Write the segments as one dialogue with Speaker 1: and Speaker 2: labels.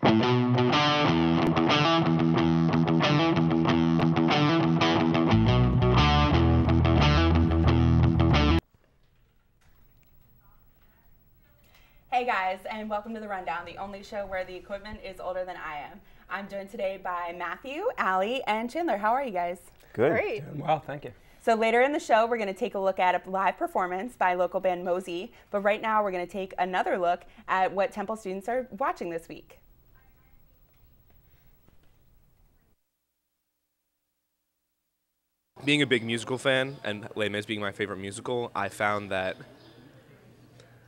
Speaker 1: Hey guys, and welcome to The Rundown, the only show where the equipment is older than I am. I'm joined today by Matthew, Allie, and Chandler. How are you guys?
Speaker 2: Good.
Speaker 3: Great.
Speaker 2: Doing well, thank you.
Speaker 1: So later in the show, we're going to take a look at a live performance by local band Mosey, but right now we're going to take another look at what Temple students are watching this week.
Speaker 4: Being a big musical fan, and Les Mis being my favorite musical, I found that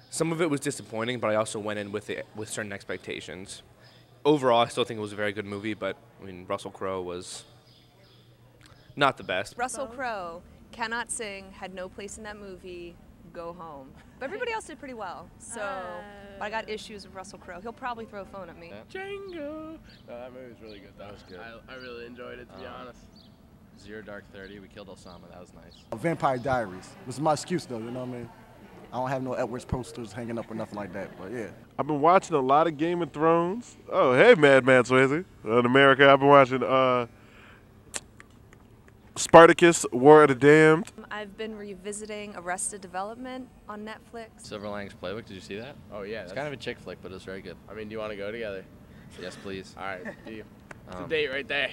Speaker 4: some of it was disappointing, but I also went in with certain expectations. Overall, I still think it was a very good movie, but I mean, Russell Crowe was not the best.
Speaker 3: Russell Crowe cannot sing, had no place in that movie, go home. But everybody else did pretty well. So, but I got issues with Russell Crowe. He'll probably throw a phone at me.
Speaker 5: Django! No, that movie was really good. That was good. I really enjoyed it, to be honest.
Speaker 6: Zero Dark 30, we killed Osama, that was nice.
Speaker 7: Vampire Diaries. It was my excuse though, you know what I mean? I don't have no Edwards posters hanging up or nothing like that, but yeah.
Speaker 8: I've been watching a lot of Game of Thrones. Oh, hey, Madman Swayze. In America, I've been watching Spartacus, War of the Damned.
Speaker 3: I've been revisiting Arrested Development on Netflix.
Speaker 6: Silver Linings Playbook, did you see that?
Speaker 5: Oh, yeah.
Speaker 6: It's kind of a chick flick, but it's very good.
Speaker 5: I mean, do you want to go together?
Speaker 6: Yes, please.
Speaker 5: All right, deal. It's a date right there.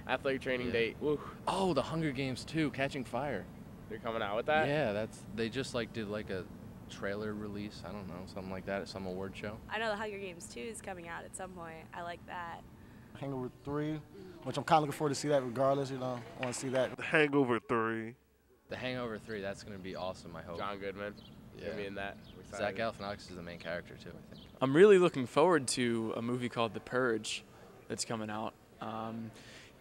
Speaker 5: Athletic training date. Woo.
Speaker 6: Oh, The Hunger Games 2, Catching Fire.
Speaker 5: They're coming out with that?
Speaker 6: Yeah, they just like did like a trailer release, I don't know, something like that at some award show.
Speaker 9: I know The Hunger Games 2 is coming out at some point. I like that.
Speaker 7: Hangover 3, which I'm kind of looking forward to see that regardless, you know. I want to see that.
Speaker 8: The Hangover 3.
Speaker 6: The Hangover 3, that's going to be awesome, I hope.
Speaker 5: John Goodman.
Speaker 6: Yeah.
Speaker 5: Gonna be in that.
Speaker 6: Zach Galifianakis is the main character too, I think.
Speaker 10: I'm really looking forward to a movie called The Purge that's coming out.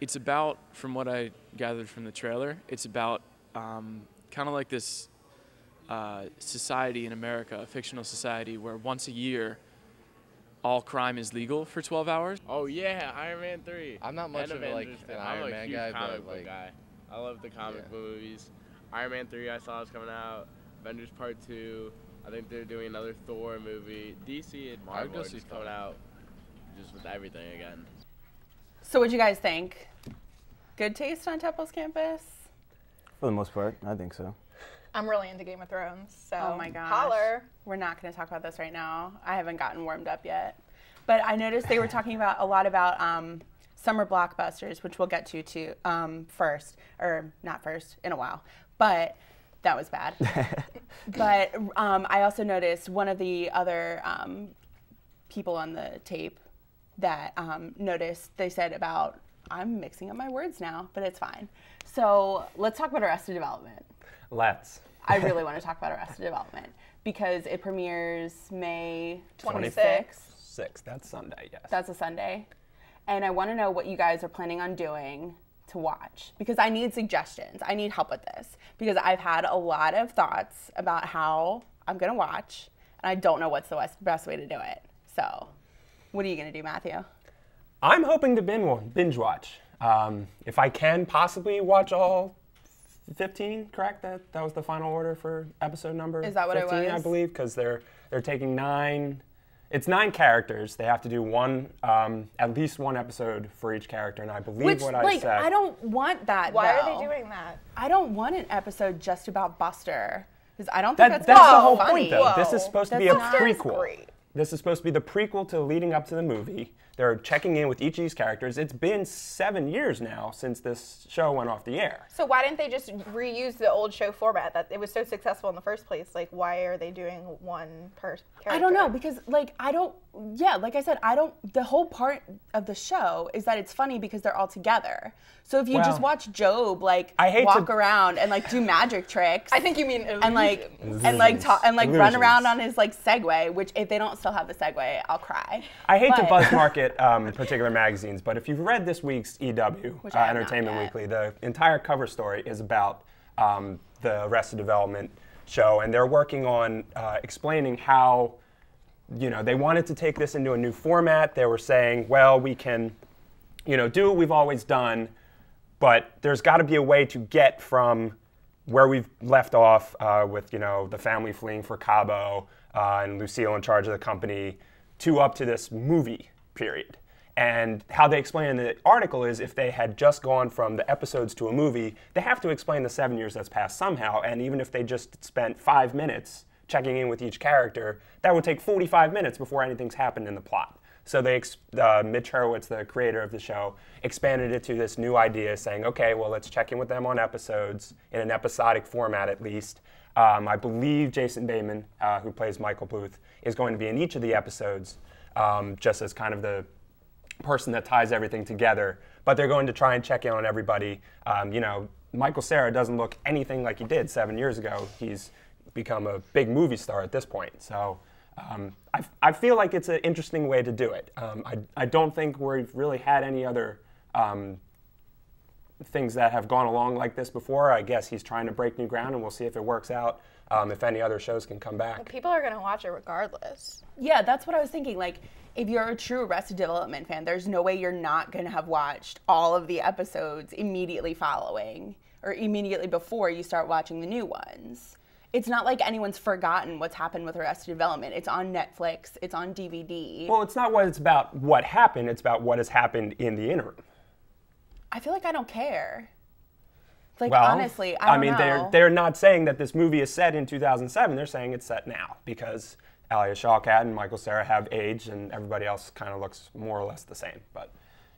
Speaker 10: It's about, from what I gathered from the trailer, it's about kind of like this society in America, a fictional society where once a year all crime is legal for 12 hours.
Speaker 5: Oh yeah, Iron Man 3.
Speaker 6: I'm not much of like an Iron Man guy, but like
Speaker 5: guy. I love the comic book movies. Iron Man 3 I saw is coming out. Avengers Part 2. I think they're doing another Thor movie. DC and Marvel are just coming out just with everything again.
Speaker 1: So what'd you guys think? Good taste on Temple's campus?
Speaker 2: For the most part, I think so.
Speaker 3: I'm really into Game of Thrones, so
Speaker 1: Oh my gosh.
Speaker 3: holler.
Speaker 1: We're not going to talk about this right now. I haven't gotten warmed up yet. But I noticed they were talking about a lot about summer blockbusters, which we'll get to first, or not first, in a while. But that was bad. But I also noticed one of the other people on the tape that noticed, they said about, I'm mixing up my words now, but it's fine. So let's talk about Arrested Development.
Speaker 2: Let's.
Speaker 1: I really want to talk about Arrested Development because it premieres May
Speaker 3: 26th.
Speaker 2: 6th, that's Sunday, yes.
Speaker 1: That's a Sunday. And I want to know what you guys are planning on doing to watch because I need suggestions. I need help with this because I've had a lot of thoughts about how I'm going to watch and I don't know what's the best way to do it. So what are you going to do, Matthew?
Speaker 2: I'm hoping to binge watch. If I can possibly watch all 15, correct? That was the final order for episode number 15,
Speaker 1: Is that what it was?
Speaker 2: I believe, because they're taking 9. It's 9 characters. They have to do at least one episode for each character, and I believe what I said.
Speaker 1: I don't want that.
Speaker 3: Why
Speaker 1: though.
Speaker 3: are they doing that?
Speaker 1: I don't want an episode just about Buster because I don't think that's
Speaker 2: the whole
Speaker 1: funny.
Speaker 2: point, though. This is supposed to be a
Speaker 1: Buster's
Speaker 2: prequel.
Speaker 3: great.
Speaker 2: This is supposed to be the prequel to leading up to the movie. They're checking in with each of these characters. It's been 7 years now since this show went off the air.
Speaker 3: So why didn't they just reuse the old show format that it was so successful in the first place? Like, why are they doing one per character?
Speaker 1: I don't know because like I said, the whole part of the show is that it's funny because they're all together. So if you just watch Job walk around and like do magic tricks.
Speaker 3: I think you mean illusions.
Speaker 1: and run around on his like Segway, which if they don't still have the Segway, I'll cry.
Speaker 2: I hate to buzz market particular magazines, but if you've read this week's EW, Entertainment Weekly, the entire cover story is about the Arrested Development show, and they're working on explaining how, they wanted to take this into a new format. They were saying, well, we can, do what we've always done, but there's got to be a way to get from where we've left off with, the family fleeing for Cabo and Lucille in charge of the company to up to this movie period. And how they explain in the article is if they had just gone from the episodes to a movie, they have to explain the 7 years that's passed somehow. And even if they just spent 5 minutes checking in with each character, that would take 45 minutes before anything's happened in the plot. So Mitch Hurwitz, the creator of the show, expanded it to this new idea, saying, okay, well, let's check in with them on episodes, in an episodic format at least. I believe Jason Bateman, who plays Michael Bluth, is going to be in each of the episodes, just as kind of the person that ties everything together. But they're going to try and check in on everybody. You know, Michael Cera doesn't look anything like he did 7 years ago. He's become a big movie star at this point. So I feel like it's an interesting way to do it. I don't think we've really had any other things that have gone along like this before. I guess he's trying to break new ground, and we'll see if it works out, if any other shows can come back.
Speaker 11: Well, people are going to watch it regardless.
Speaker 1: Yeah, that's what I was thinking. Like, if you're a true Arrested Development fan, there's no way you're not going to have watched all of the episodes immediately following or immediately before you start watching the new ones. It's not like anyone's forgotten what's happened with Arrested Development. It's on Netflix. It's on DVD.
Speaker 2: Well, it's not about what happened. It's about what has happened in the interim.
Speaker 1: I feel like I don't care. Like,
Speaker 2: well,
Speaker 1: honestly, I don't know.
Speaker 2: They're not saying that this movie is set in 2007. They're saying it's set now because Alia Shawkat and Michael Cera have aged, and everybody else kind of looks more or less the same. But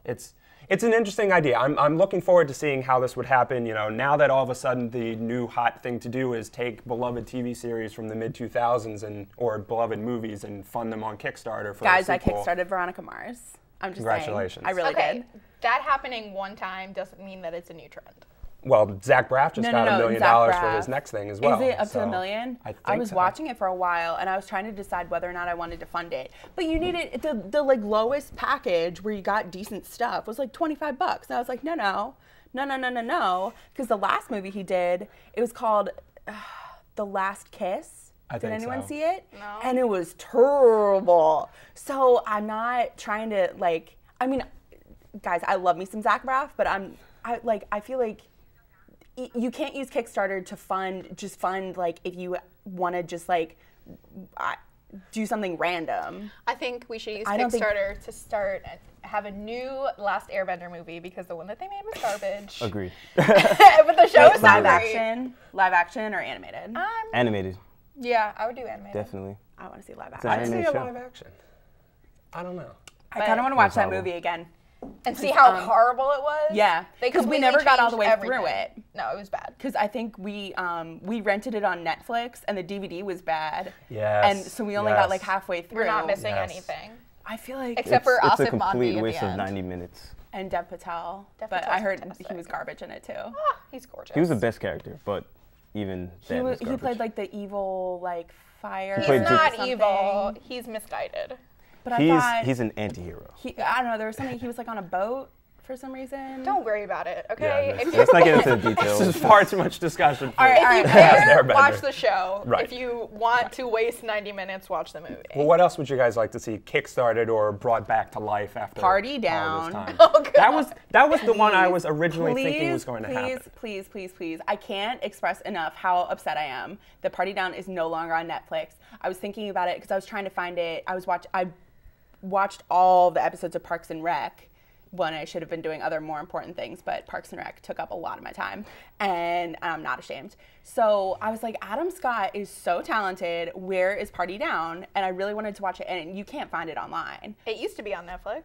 Speaker 2: it's an interesting idea. I'm looking forward to seeing how this would happen. You know, now that all of a sudden the new hot thing to do is take beloved TV series from the mid-2000s or beloved movies and fund them on Kickstarter for
Speaker 1: Guys,
Speaker 2: a
Speaker 1: I
Speaker 2: sequel.
Speaker 1: kickstarted Veronica Mars. I'm just
Speaker 2: Congratulations.
Speaker 1: saying. I really did.
Speaker 11: That happening one time doesn't mean that it's a new trend.
Speaker 2: Well, Zach Braff just got $1 million for his next thing as well.
Speaker 1: Is it up to $1 million? I was watching it for a while, and I was trying to decide whether or not I wanted to fund it. But you needed the like lowest package where you got decent stuff was like $25. And I was like, no, because the last movie he did, it was called The Last Kiss. Did anyone see it?
Speaker 11: No.
Speaker 1: And it was terrible. So I'm not trying to like. I mean, guys, I love me some Zach Braff, but I feel like you can't use Kickstarter to fund like if you want to just like do something random.
Speaker 11: I think we should use Kickstarter to have a new Last Airbender movie because the one that they made was garbage.
Speaker 12: Agreed.
Speaker 11: But the show is
Speaker 1: live action or animated?
Speaker 12: Animated.
Speaker 11: Yeah, I would do animated.
Speaker 12: Definitely.
Speaker 1: I want to see live action.
Speaker 2: I'd see a live action. I don't know.
Speaker 1: I kind of want to watch that movie again.
Speaker 11: And see how horrible it was?
Speaker 1: Yeah, because we never got all the way through it.
Speaker 11: No, it was bad.
Speaker 1: Because I think we rented it on Netflix, and the DVD was bad.
Speaker 2: Yes.
Speaker 1: And so we only got like halfway through.
Speaker 11: We're not missing anything.
Speaker 1: I feel like
Speaker 11: except for Asif
Speaker 12: It's a complete
Speaker 11: Mandvi
Speaker 12: waste
Speaker 11: at the
Speaker 12: of
Speaker 11: end.
Speaker 12: 90 minutes.
Speaker 1: And Dev Patel.
Speaker 11: Dev
Speaker 1: but
Speaker 11: Patel's
Speaker 1: I heard
Speaker 11: fantastic.
Speaker 1: he was garbage in it too.
Speaker 11: He's gorgeous.
Speaker 12: He was the best character, but even then was
Speaker 1: he
Speaker 12: garbage.
Speaker 1: played like the evil like fire.
Speaker 11: He's not evil. He's misguided.
Speaker 1: But I thought
Speaker 12: he's an anti-hero.
Speaker 1: I don't know. There was something. He was like on a boat for some reason.
Speaker 11: Don't worry about it, okay?
Speaker 2: Yeah,
Speaker 12: let's not get into the details.
Speaker 2: This is far too much discussion.
Speaker 11: All right,
Speaker 2: Airbender.
Speaker 11: watch the show.
Speaker 2: Right.
Speaker 11: If you want to waste 90 minutes, watch the movie.
Speaker 2: Well, what else would you guys like to see kickstarted or brought back to life after
Speaker 1: Party
Speaker 2: all
Speaker 1: Down?
Speaker 2: this time?
Speaker 11: Oh, God.
Speaker 2: That was the one I was originally thinking was going to happen.
Speaker 1: Please. I can't express enough how upset I am that Party Down is no longer on Netflix. I was thinking about it because I was trying to find it. I watched all the episodes of Parks and Rec when I should have been doing other more important things, but Parks and Rec took up a lot of my time, and I'm not ashamed. So I was like, Adam Scott is so talented. Where is Party Down? And I really wanted to watch it, and you can't find it online.
Speaker 11: It used to be on Netflix.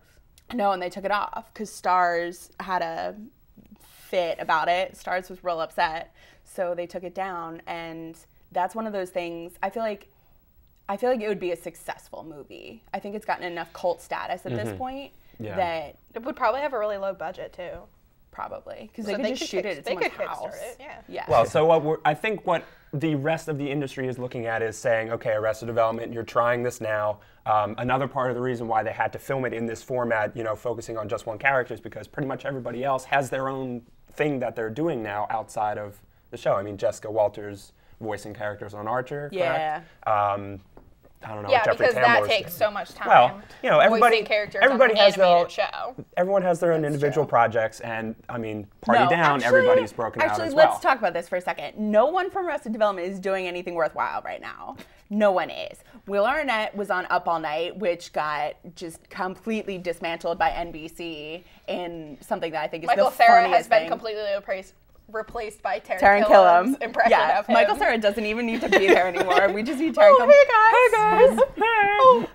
Speaker 1: No, and they took it off because Starz had a fit about it. Starz was real upset, so they took it down, and that's one of those things. I feel like it would be a successful movie. I think it's gotten enough cult status at this point that
Speaker 11: it would probably have a really low budget too.
Speaker 1: Probably because they could just shoot it at someone's house. Yeah.
Speaker 2: Well, so I think what the rest of the industry is looking at is saying, okay, Arrested Development, you're trying this now. Another part of the reason why they had to film it in this format, focusing on just one character, is because pretty much everybody else has their own thing that they're doing now outside of the show. I mean, Jessica Walters voicing characers on Archer, correct? I don't know.
Speaker 11: Yeah,
Speaker 2: Jeffrey
Speaker 11: because
Speaker 2: Tambor
Speaker 11: that takes so much time.
Speaker 2: Well, everybody has
Speaker 11: show.
Speaker 2: Everyone has their own individual projects, and I mean, Party Down, everybody's broken out as well.
Speaker 1: Let's talk about this for a second. No one from Arrested Development is doing anything worthwhile right now. No one is. Will Arnett was on Up All Night, which got just completely dismantled by NBC in something that I think is
Speaker 11: Michael
Speaker 1: the
Speaker 11: Cera
Speaker 1: funniest
Speaker 11: has been
Speaker 1: thing.
Speaker 11: completely replaced by
Speaker 1: Taron
Speaker 11: Killam's
Speaker 1: Killam.
Speaker 11: impression
Speaker 1: Yeah,
Speaker 11: of him.
Speaker 1: Michael Cera doesn't even need to be there anymore. We just need Taron Killam.
Speaker 11: Hey guys. Hey.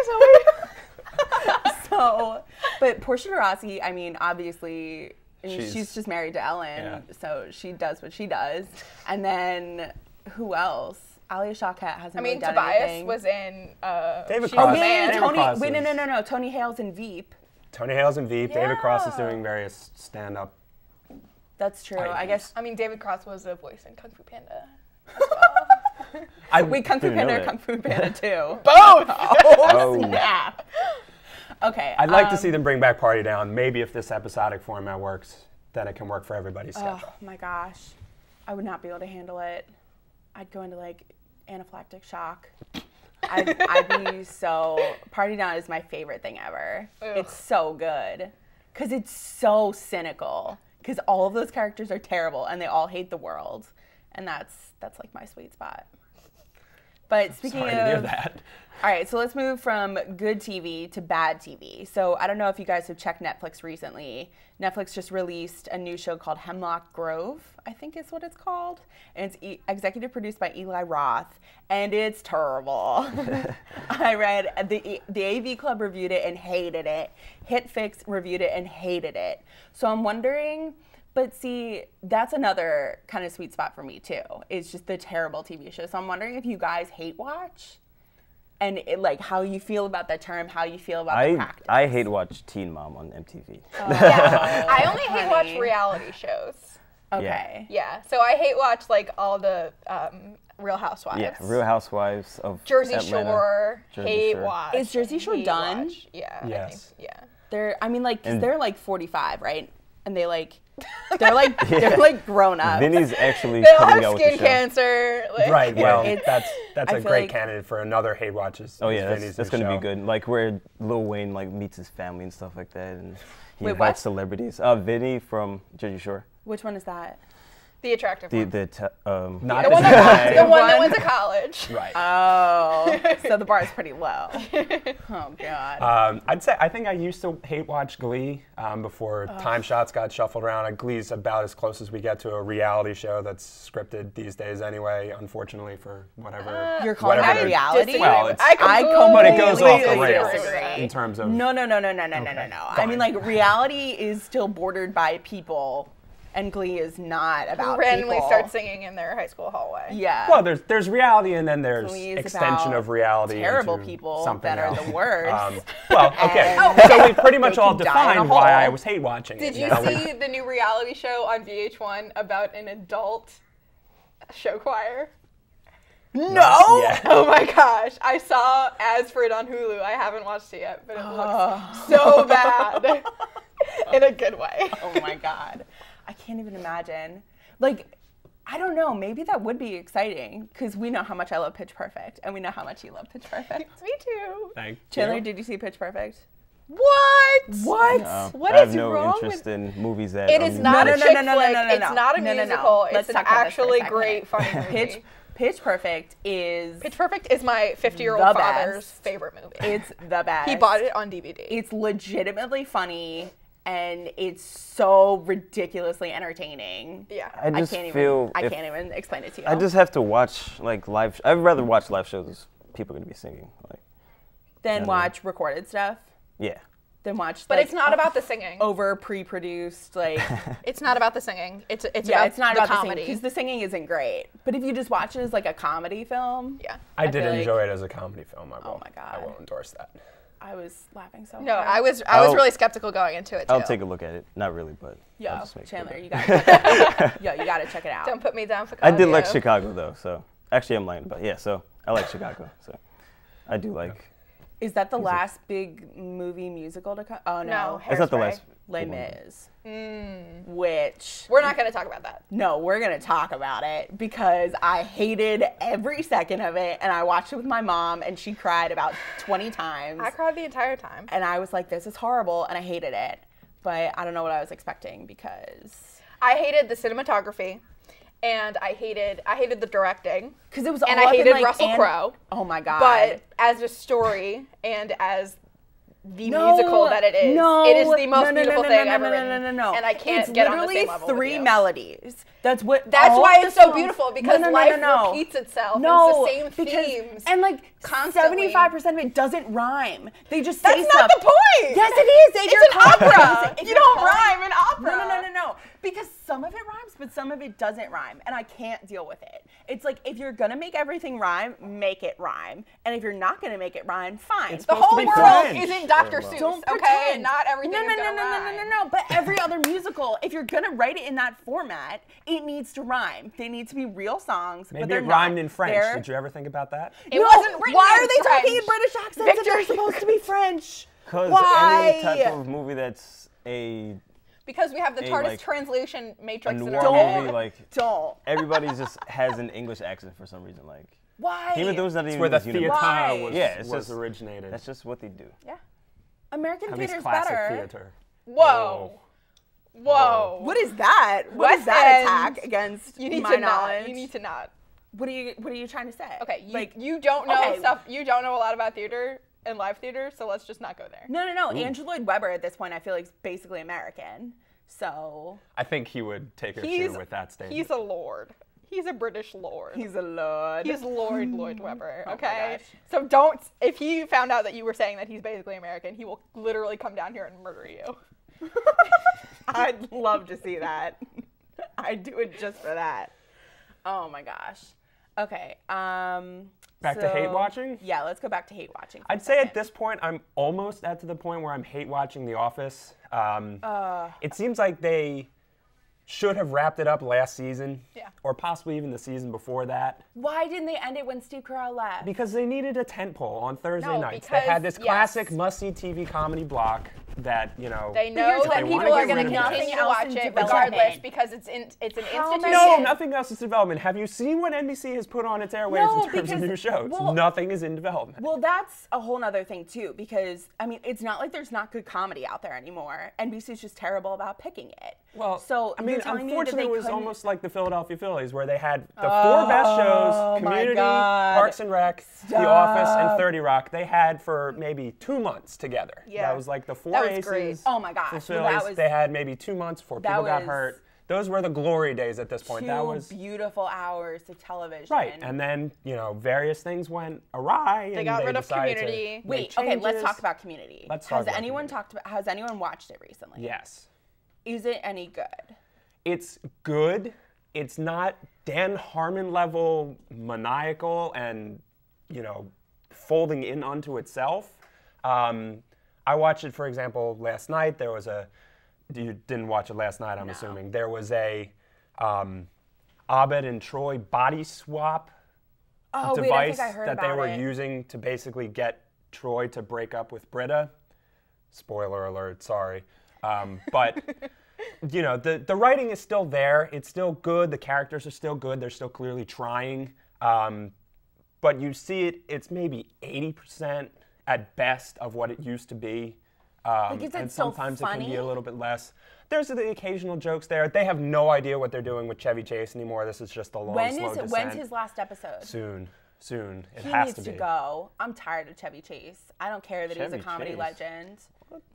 Speaker 11: Zoe.
Speaker 1: So, but Portia de Rossi, I mean, obviously, she's just married to Ellen, so she does what she does. And then, who else? Alia Shawkat hasn't really done
Speaker 11: Tobias
Speaker 1: anything.
Speaker 11: was in
Speaker 2: David
Speaker 11: She's
Speaker 2: Cross.
Speaker 11: a Man.
Speaker 2: David
Speaker 1: Tony,
Speaker 2: Cross
Speaker 1: wait,
Speaker 2: is-
Speaker 1: no. Tony Hale's in Veep.
Speaker 2: Tony Hale's in Veep. David Cross is
Speaker 11: Yeah.
Speaker 2: doing various stand-up.
Speaker 1: That's true. I guess.
Speaker 11: I mean, David Cross was a voice in Kung Fu Panda.
Speaker 1: Wait, Kung Fu
Speaker 12: Didn't know
Speaker 1: Panda or
Speaker 12: that.
Speaker 1: Kung Fu Panda 2?
Speaker 11: Both!
Speaker 1: Oh, snap. Okay.
Speaker 2: I'd like to see them bring back Party Down. Maybe if this episodic format works, then it can work for everybody's schedule.
Speaker 1: Oh my gosh. I would not be able to handle it. I'd go into like anaphylactic shock. I'd be so. Party Down is my favorite thing ever.
Speaker 11: Ugh.
Speaker 1: It's so good. Because it's so cynical. Because all of those characters are terrible and they all hate the world. And that's like my sweet spot. But speaking
Speaker 2: Sorry
Speaker 1: of.
Speaker 2: to hear that.
Speaker 1: All right, so let's move from good TV to bad TV. So I don't know if you guys have checked Netflix recently. Netflix just released a new show called Hemlock Grove, I think is what it's called. And it's executive produced by Eli Roth, and it's terrible. I read the AV Club reviewed it and hated it. HitFix reviewed it and hated it. So I'm wondering, but see, that's another kind of sweet spot for me too. It's just the terrible TV show. So I'm wondering if you guys hate watch. And like how you feel about that term, how you feel about the practice.
Speaker 12: I hate watch Teen Mom on MTV.
Speaker 11: Yeah, I only hate watch reality shows.
Speaker 1: Okay.
Speaker 11: Yeah, so I hate watch like all the Real Housewives.
Speaker 12: Yeah, Real Housewives of
Speaker 11: Jersey
Speaker 12: Atlanta.
Speaker 11: Shore.
Speaker 12: Jersey
Speaker 11: Hate
Speaker 12: Shore.
Speaker 11: watch.
Speaker 1: Is Jersey Shore
Speaker 11: hate
Speaker 1: done?
Speaker 11: Watch. Yeah.
Speaker 2: Yes.
Speaker 11: I think, yeah.
Speaker 1: They're, I mean, like, 'cause
Speaker 12: And-
Speaker 1: they're like 45, right? And they're like grown up.
Speaker 12: Vinny's actually
Speaker 11: They all
Speaker 12: coming
Speaker 11: have
Speaker 12: out with
Speaker 11: skin
Speaker 12: the show.
Speaker 11: cancer. Like,
Speaker 2: Right, well,
Speaker 1: It's-
Speaker 2: that's
Speaker 1: I
Speaker 2: a
Speaker 1: feel
Speaker 2: great
Speaker 1: like-
Speaker 2: candidate for another Hate Watches.
Speaker 12: Oh yeah,
Speaker 2: Vinny's
Speaker 12: that's
Speaker 2: new
Speaker 12: gonna
Speaker 2: show.
Speaker 12: be good. Like where Lil Wayne like meets his family and stuff like that, and he
Speaker 1: Wait,
Speaker 12: invites
Speaker 1: what?
Speaker 12: celebrities. Vinny from Jersey Shore.
Speaker 1: Which one is that?
Speaker 11: The attractive one.
Speaker 2: Not
Speaker 11: The
Speaker 2: this
Speaker 11: one that went to college.
Speaker 2: Right.
Speaker 1: Oh, so the bar is pretty low. Oh God.
Speaker 2: I think I used to hate watch Glee before Time Shots got shuffled around. Glee's about as close as we get to a reality show that's scripted these days anyway, unfortunately, for whatever.
Speaker 1: You're calling
Speaker 2: whatever
Speaker 1: it
Speaker 2: they're-
Speaker 1: reality?
Speaker 2: Well, it's,
Speaker 1: I
Speaker 2: but it goes off the
Speaker 1: completely
Speaker 2: rails
Speaker 1: disagree.
Speaker 2: in terms of.
Speaker 1: No. I mean, like, reality is still bordered by people, and Glee is not about
Speaker 11: Randomly
Speaker 1: people.
Speaker 11: start singing in their high school hallway.
Speaker 1: Yeah.
Speaker 2: Well, there's reality, and then there's
Speaker 1: Glee is
Speaker 2: extension
Speaker 1: about
Speaker 2: of reality.
Speaker 1: terrible
Speaker 2: into
Speaker 1: people
Speaker 2: something
Speaker 1: that are
Speaker 2: else.
Speaker 1: the worst.
Speaker 2: Well, okay.
Speaker 1: And
Speaker 2: So we've pretty much
Speaker 1: they
Speaker 2: all
Speaker 1: can die in a
Speaker 2: defined why I
Speaker 1: hole.
Speaker 2: was hate watching.
Speaker 11: Did
Speaker 2: it.
Speaker 11: you
Speaker 2: Now
Speaker 11: see the new reality show on VH1 about an adult show choir?
Speaker 1: No!
Speaker 2: Yeah.
Speaker 11: Oh my gosh. I saw ads for it on Hulu. I haven't watched it yet, but it looks so bad. In a good way.
Speaker 1: Oh my God. I can't even imagine. Like, I don't know. Maybe that would be exciting because we know how much I love Pitch Perfect and we know how much you love Pitch Perfect.
Speaker 11: Me too.
Speaker 2: Thank
Speaker 1: Chandler,
Speaker 2: you.
Speaker 1: did you see Pitch Perfect?
Speaker 11: What?
Speaker 1: What?
Speaker 12: No,
Speaker 11: What
Speaker 12: I have
Speaker 11: is
Speaker 12: no
Speaker 11: wrong
Speaker 12: interest
Speaker 11: with-
Speaker 12: in movies that.
Speaker 11: It is not
Speaker 1: No,
Speaker 11: a
Speaker 1: no,
Speaker 11: chick
Speaker 1: no, no, no,
Speaker 11: flick.
Speaker 1: no, no,
Speaker 11: It's
Speaker 1: no.
Speaker 11: not a
Speaker 1: No, no, no.
Speaker 11: musical.
Speaker 1: Let's
Speaker 11: It's an
Speaker 1: talk about this for a
Speaker 11: actually
Speaker 1: second.
Speaker 11: great, funny movie.
Speaker 1: Pitch Perfect is
Speaker 11: Pitch Perfect is my 50-year-old
Speaker 1: the
Speaker 11: father's
Speaker 1: best.
Speaker 11: favorite movie.
Speaker 1: It's the best.
Speaker 11: He bought it on DVD.
Speaker 1: It's legitimately funny and it's so ridiculously entertaining.
Speaker 11: Yeah.
Speaker 12: I just
Speaker 1: can't
Speaker 12: feel
Speaker 1: I
Speaker 12: if-
Speaker 1: can't even explain it to you.
Speaker 12: I just have to watch like live. I'd rather watch live shows. As people are gonna be singing. Like,
Speaker 1: then
Speaker 12: no.
Speaker 1: watch recorded stuff.
Speaker 12: yeah.
Speaker 1: Then watch.
Speaker 11: But
Speaker 1: like,
Speaker 11: it's not about the singing.
Speaker 1: over pre-produced like.
Speaker 11: It's not about the singing. It's
Speaker 1: Yeah,
Speaker 11: about
Speaker 1: it's not
Speaker 11: the
Speaker 1: about
Speaker 11: comedy.
Speaker 1: because the singing isn't great. But if you just watch it as like a comedy film,
Speaker 11: Yeah.
Speaker 2: I did
Speaker 1: feel like-
Speaker 2: enjoy it as a comedy film.
Speaker 1: Oh my God.
Speaker 2: I will endorse that.
Speaker 1: I was laughing so
Speaker 11: No,
Speaker 1: hard.
Speaker 11: I was
Speaker 12: I'll-
Speaker 11: really skeptical going into it too.
Speaker 12: I'll take a look at it. Not really, but. I'll
Speaker 1: Yo,
Speaker 12: just make a
Speaker 1: Chandler,
Speaker 12: look.
Speaker 1: you got Yo, you gotta check it out.
Speaker 11: Don't put me down for
Speaker 12: I did like
Speaker 11: Claudio.
Speaker 12: Chicago though, so actually I'm lying, but yeah, so I like Chicago, so I do like.
Speaker 1: Is that the last big movie musical to come? Oh no,
Speaker 11: No,
Speaker 12: It's not the
Speaker 11: Hairspray.
Speaker 12: last.
Speaker 1: Les
Speaker 12: big one.
Speaker 1: Mis. Which
Speaker 11: We're not going to talk about that.
Speaker 1: no, we're gonna talk about it because I hated every second of it, and I watched it with my mom, and she cried about 20 times,
Speaker 11: I cried the entire time.
Speaker 1: and I was like, "This is horrible," and I hated it. But I don't know what I was expecting because
Speaker 11: I hated the cinematography, and I hated the directing.
Speaker 1: Because it was
Speaker 11: and
Speaker 1: all
Speaker 11: I
Speaker 1: up in,
Speaker 11: hated
Speaker 1: like,
Speaker 11: Russell Crowe.
Speaker 1: Oh my god.
Speaker 11: But as a story and as the musical that it is the most beautiful thing ever written.
Speaker 1: No.
Speaker 11: And I can't
Speaker 1: it's
Speaker 11: get on the same
Speaker 1: literally
Speaker 11: level
Speaker 1: 3
Speaker 11: with you.
Speaker 1: melodies. That's why
Speaker 11: it's so beautiful, because life repeats itself.
Speaker 1: No,
Speaker 11: it's the same themes.
Speaker 1: And like
Speaker 11: constantly.
Speaker 1: 75% of it doesn't rhyme. They just
Speaker 11: That's
Speaker 1: say
Speaker 11: not
Speaker 1: stuff.
Speaker 11: the point.
Speaker 1: Yes, it is.
Speaker 11: It's an opera. You don't rhyme in opera.
Speaker 1: No. Because some of it rhymes, but some of it doesn't rhyme, and I can't deal with it. It's like, if you're gonna make everything rhyme, make it rhyme, and if you're not gonna make it rhyme, fine.
Speaker 11: The whole world isn't Dr. Seuss.
Speaker 1: Don't
Speaker 11: okay,
Speaker 1: pretend.
Speaker 11: not everything is gonna rhyme.
Speaker 1: No. But every other musical, if you're gonna write it in that format, it needs to rhyme. They need to be real songs.
Speaker 2: Maybe
Speaker 1: but they're
Speaker 2: it rhymed
Speaker 1: not.
Speaker 2: in French.
Speaker 1: They're-
Speaker 2: Did you ever think about that?
Speaker 11: It wasn't written
Speaker 1: Why
Speaker 11: in
Speaker 1: are they talking in
Speaker 11: French.
Speaker 1: British accents if they're
Speaker 11: Victor-
Speaker 1: supposed to be French?
Speaker 12: Because
Speaker 1: Why?
Speaker 12: any type of movie that's
Speaker 11: Because we have the TARDIS
Speaker 12: like,
Speaker 11: translation
Speaker 12: a
Speaker 11: matrix in
Speaker 12: noir
Speaker 11: our head.
Speaker 12: movie, like
Speaker 1: Don't.
Speaker 12: everybody just has an English accent for some reason. Like
Speaker 1: Why?
Speaker 12: even though it's not
Speaker 2: It's
Speaker 12: even
Speaker 2: where the
Speaker 12: this universe.
Speaker 2: theater was,
Speaker 12: Yeah, it's
Speaker 2: was
Speaker 12: just
Speaker 2: originated.
Speaker 12: That's just what they do.
Speaker 1: Yeah. American
Speaker 2: At least
Speaker 1: theater's
Speaker 2: classic
Speaker 1: better.
Speaker 2: theater.
Speaker 11: Whoa.
Speaker 1: What is that? What is
Speaker 11: West
Speaker 1: that
Speaker 11: End.
Speaker 1: attack against
Speaker 11: You need
Speaker 1: my
Speaker 11: to
Speaker 1: knowledge?
Speaker 11: not. You need to not.
Speaker 1: What are you trying to say?
Speaker 11: Okay,
Speaker 1: like
Speaker 11: you don't know
Speaker 1: okay.
Speaker 11: stuff. You don't know a lot about theater and live theater, so let's just not go there.
Speaker 1: No. Andrew Lloyd Webber at this point, I feel like, is basically American. So
Speaker 2: I think he would take issue with that statement.
Speaker 11: He's a lord. He's a British lord.
Speaker 1: he's a lord.
Speaker 11: He's Lord Lloyd Webber,
Speaker 1: Oh my
Speaker 11: okay?
Speaker 1: gosh.
Speaker 11: So don't, if he found out that you were saying that he's basically American, he will literally come down here and murder you.
Speaker 1: I'd love to see that. I'd do it just for that. Oh my gosh. Okay.
Speaker 2: Back to hate watching?
Speaker 1: Yeah, let's go back to hate watching.
Speaker 2: I'd say at this point, I'm almost at to the point where I'm hate watching The Office. It seems like they should have wrapped it up last season, or possibly even the season before that.
Speaker 1: Why didn't they end it when Steve Carell left?
Speaker 2: Because they needed a tentpole on Thursday
Speaker 11: No,
Speaker 2: nights. They
Speaker 11: because-
Speaker 2: had this
Speaker 11: yes.
Speaker 2: classic must-see TV comedy block that, you know.
Speaker 11: They know that people are going to continue to watch it regardless because it's an institution.
Speaker 2: No, nothing else is in development. Have you seen what NBC has put on its airwaves in terms of new shows? Nothing is in development.
Speaker 1: Well, that's a whole nother thing too, because I mean, it's not like there's not good comedy out there anymore. NBC's just terrible about picking it.
Speaker 2: Well,
Speaker 1: so
Speaker 2: I mean,
Speaker 1: you're telling me that
Speaker 2: unfortunately,
Speaker 1: they
Speaker 2: it was
Speaker 1: couldn't-
Speaker 2: almost like the Philadelphia Phillies, where they had the 4 best shows: Community, Parks and Rec, The Office, and 30 Rock. They had for maybe 2 months together.
Speaker 1: Yeah.
Speaker 2: That was like the 4
Speaker 1: That was
Speaker 2: aces.
Speaker 1: great. Oh my gosh.
Speaker 2: The
Speaker 1: Well,
Speaker 2: Phillies,
Speaker 1: that was-
Speaker 2: they had maybe 2 months before people got hurt. Those were the glory days at this point. That was
Speaker 1: beautiful hours of television.
Speaker 2: right. And then, you know, various things went awry.
Speaker 11: They got rid of Community.
Speaker 1: Wait, okay, let's talk about Community.
Speaker 2: Let's talk about
Speaker 1: Has anyone watched it recently?
Speaker 2: Yes.
Speaker 1: Is it any good?
Speaker 2: It's good. It's not Dan Harmon level maniacal and, you know, folding in onto itself. I watched it, for example, last night. There was a, you didn't watch it last night, I'm assuming. There was a Abed and Troy body swap device that they were using to basically get Troy to break up with Britta. Spoiler alert, sorry. But you know, the writing is still there. It's still good. The characters are still good. They're still clearly trying. But you see it's maybe 80% at best of what it used to be.
Speaker 1: Like, is it
Speaker 2: and
Speaker 1: still
Speaker 2: sometimes it can be
Speaker 1: funny?
Speaker 2: a little bit less. There's the occasional jokes there. They have no idea what they're doing with Chevy Chase anymore. This is just a long, slow descent.
Speaker 1: When's his last episode?
Speaker 2: Soon. It
Speaker 1: He
Speaker 2: has
Speaker 1: needs
Speaker 2: to be.
Speaker 1: go. I'm tired of Chevy Chase. I don't care that he's
Speaker 12: Chevy
Speaker 1: a comedy
Speaker 12: Chase?
Speaker 1: legend.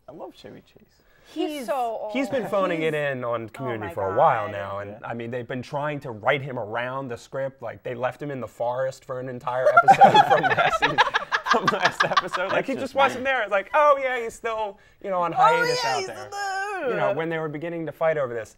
Speaker 12: I love Chevy Chase.
Speaker 11: He's so old.
Speaker 2: He's been phoning it in on Community for a while now, and I mean they've been trying to write him around the script. Like they left him in the forest for an entire episode from last episode. Like he just wasn't there. It's like, oh yeah, he's still on hiatus out there. You know, when they were beginning to fight over this,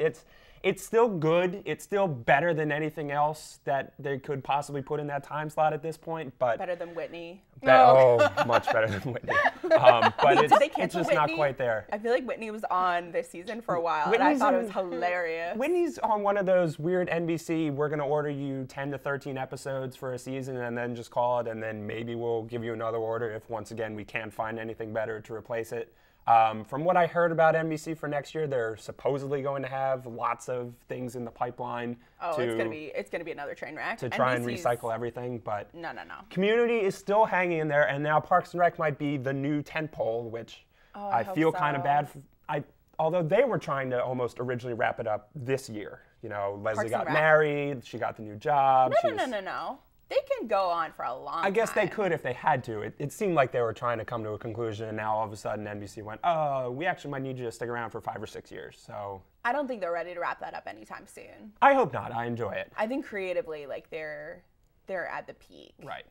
Speaker 2: it's still good. It's still better than anything else that they could possibly put in that time slot at this point. But
Speaker 1: Better than Whitney.
Speaker 2: much better than Whitney. But
Speaker 1: Did they
Speaker 2: it's
Speaker 1: cancel
Speaker 2: just not
Speaker 1: Whitney?
Speaker 2: quite there.
Speaker 1: I feel like Whitney was on this season for a while, and I
Speaker 2: Whitney's
Speaker 1: thought it
Speaker 2: in-
Speaker 1: was hilarious.
Speaker 2: Whitney's on one of those weird NBC, we're going to order you 10 to 13 episodes for a season and then just call it, and then maybe we'll give you another order if, once again, we can't find anything better to replace it. From what I heard about NBC for next year, they're supposedly going to have lots of things in the pipeline
Speaker 1: It's gonna be another train wreck.
Speaker 2: to try and
Speaker 1: NBC's
Speaker 2: recycle everything, but
Speaker 1: No.
Speaker 2: Community is still hanging in there, and now Parks and Rec might be the new tentpole, which
Speaker 1: I
Speaker 2: I
Speaker 1: hope
Speaker 2: feel kind of
Speaker 1: so.
Speaker 2: bad. Although they were trying to almost originally wrap it up this year. You know, Leslie
Speaker 1: Parks and
Speaker 2: got
Speaker 1: Rec?
Speaker 2: married. She got the new job.
Speaker 1: No. They can go on for a long time.
Speaker 2: I guess they could if they had to. It seemed like they were trying to come to a conclusion, and now all of a sudden NBC went, oh, we actually might need you to stick around for 5 or 6 years. So
Speaker 1: I don't think they're ready to wrap that up anytime soon.
Speaker 2: I hope not. I enjoy it.
Speaker 1: I think creatively, like they're at the peak.
Speaker 2: Right.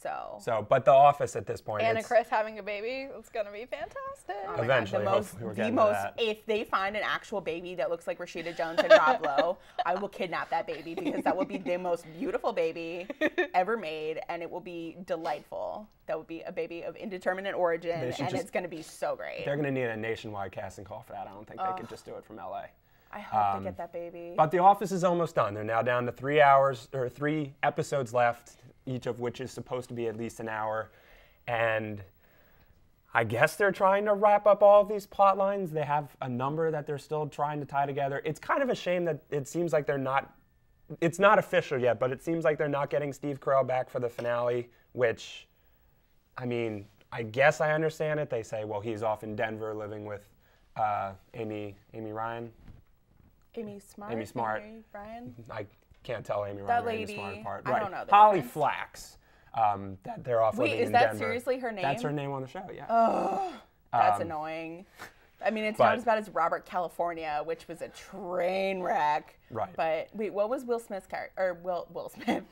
Speaker 1: So,
Speaker 2: but The Office at this point.
Speaker 11: Anna
Speaker 2: it's,
Speaker 11: Chris having a baby, it's gonna be fantastic.
Speaker 1: oh my
Speaker 2: Eventually,
Speaker 1: God,
Speaker 2: hopefully we're getting to that.
Speaker 1: if they find an actual baby that looks like Rashida Jones and Rob Lowe, I will kidnap that baby because that will be the most beautiful baby ever made, and it will be delightful. That would be a baby of indeterminate origin, and it's going to be so great.
Speaker 2: They're going to need a nationwide casting call for that. I don't think they could just do it from LA.
Speaker 1: I hope they get that baby.
Speaker 2: But The Office is almost done. They're now down to 3 hours, or 3 episodes left, each of which is supposed to be at least an hour. And I guess they're trying to wrap up all of these plot lines. They have a number that they're still trying to tie together. It's kind of a shame that it seems like they're not, it's not official yet, but it seems like they're not getting Steve Carell back for the finale, which, I mean, I guess I understand it. They say, well, he's off in Denver living with Amy Ryan.
Speaker 1: Amy Smart.
Speaker 2: Amy Smart.
Speaker 1: Amy Ryan.
Speaker 2: I can't tell Amy
Speaker 1: That
Speaker 2: Ryan or Amy
Speaker 1: lady,
Speaker 2: Smart apart.
Speaker 1: I
Speaker 2: Right.
Speaker 1: don't know the
Speaker 2: Holly
Speaker 1: difference.
Speaker 2: Flax. That they're off living
Speaker 1: Wait, is
Speaker 2: in
Speaker 1: that
Speaker 2: Denver.
Speaker 1: seriously her name?
Speaker 2: That's her name on the show, yeah.
Speaker 1: Oh, that's annoying. I mean, it's not as bad as Robert California, which was a train wreck.
Speaker 2: Right.
Speaker 1: But wait, what was Will Smith's character? Or Will Smith.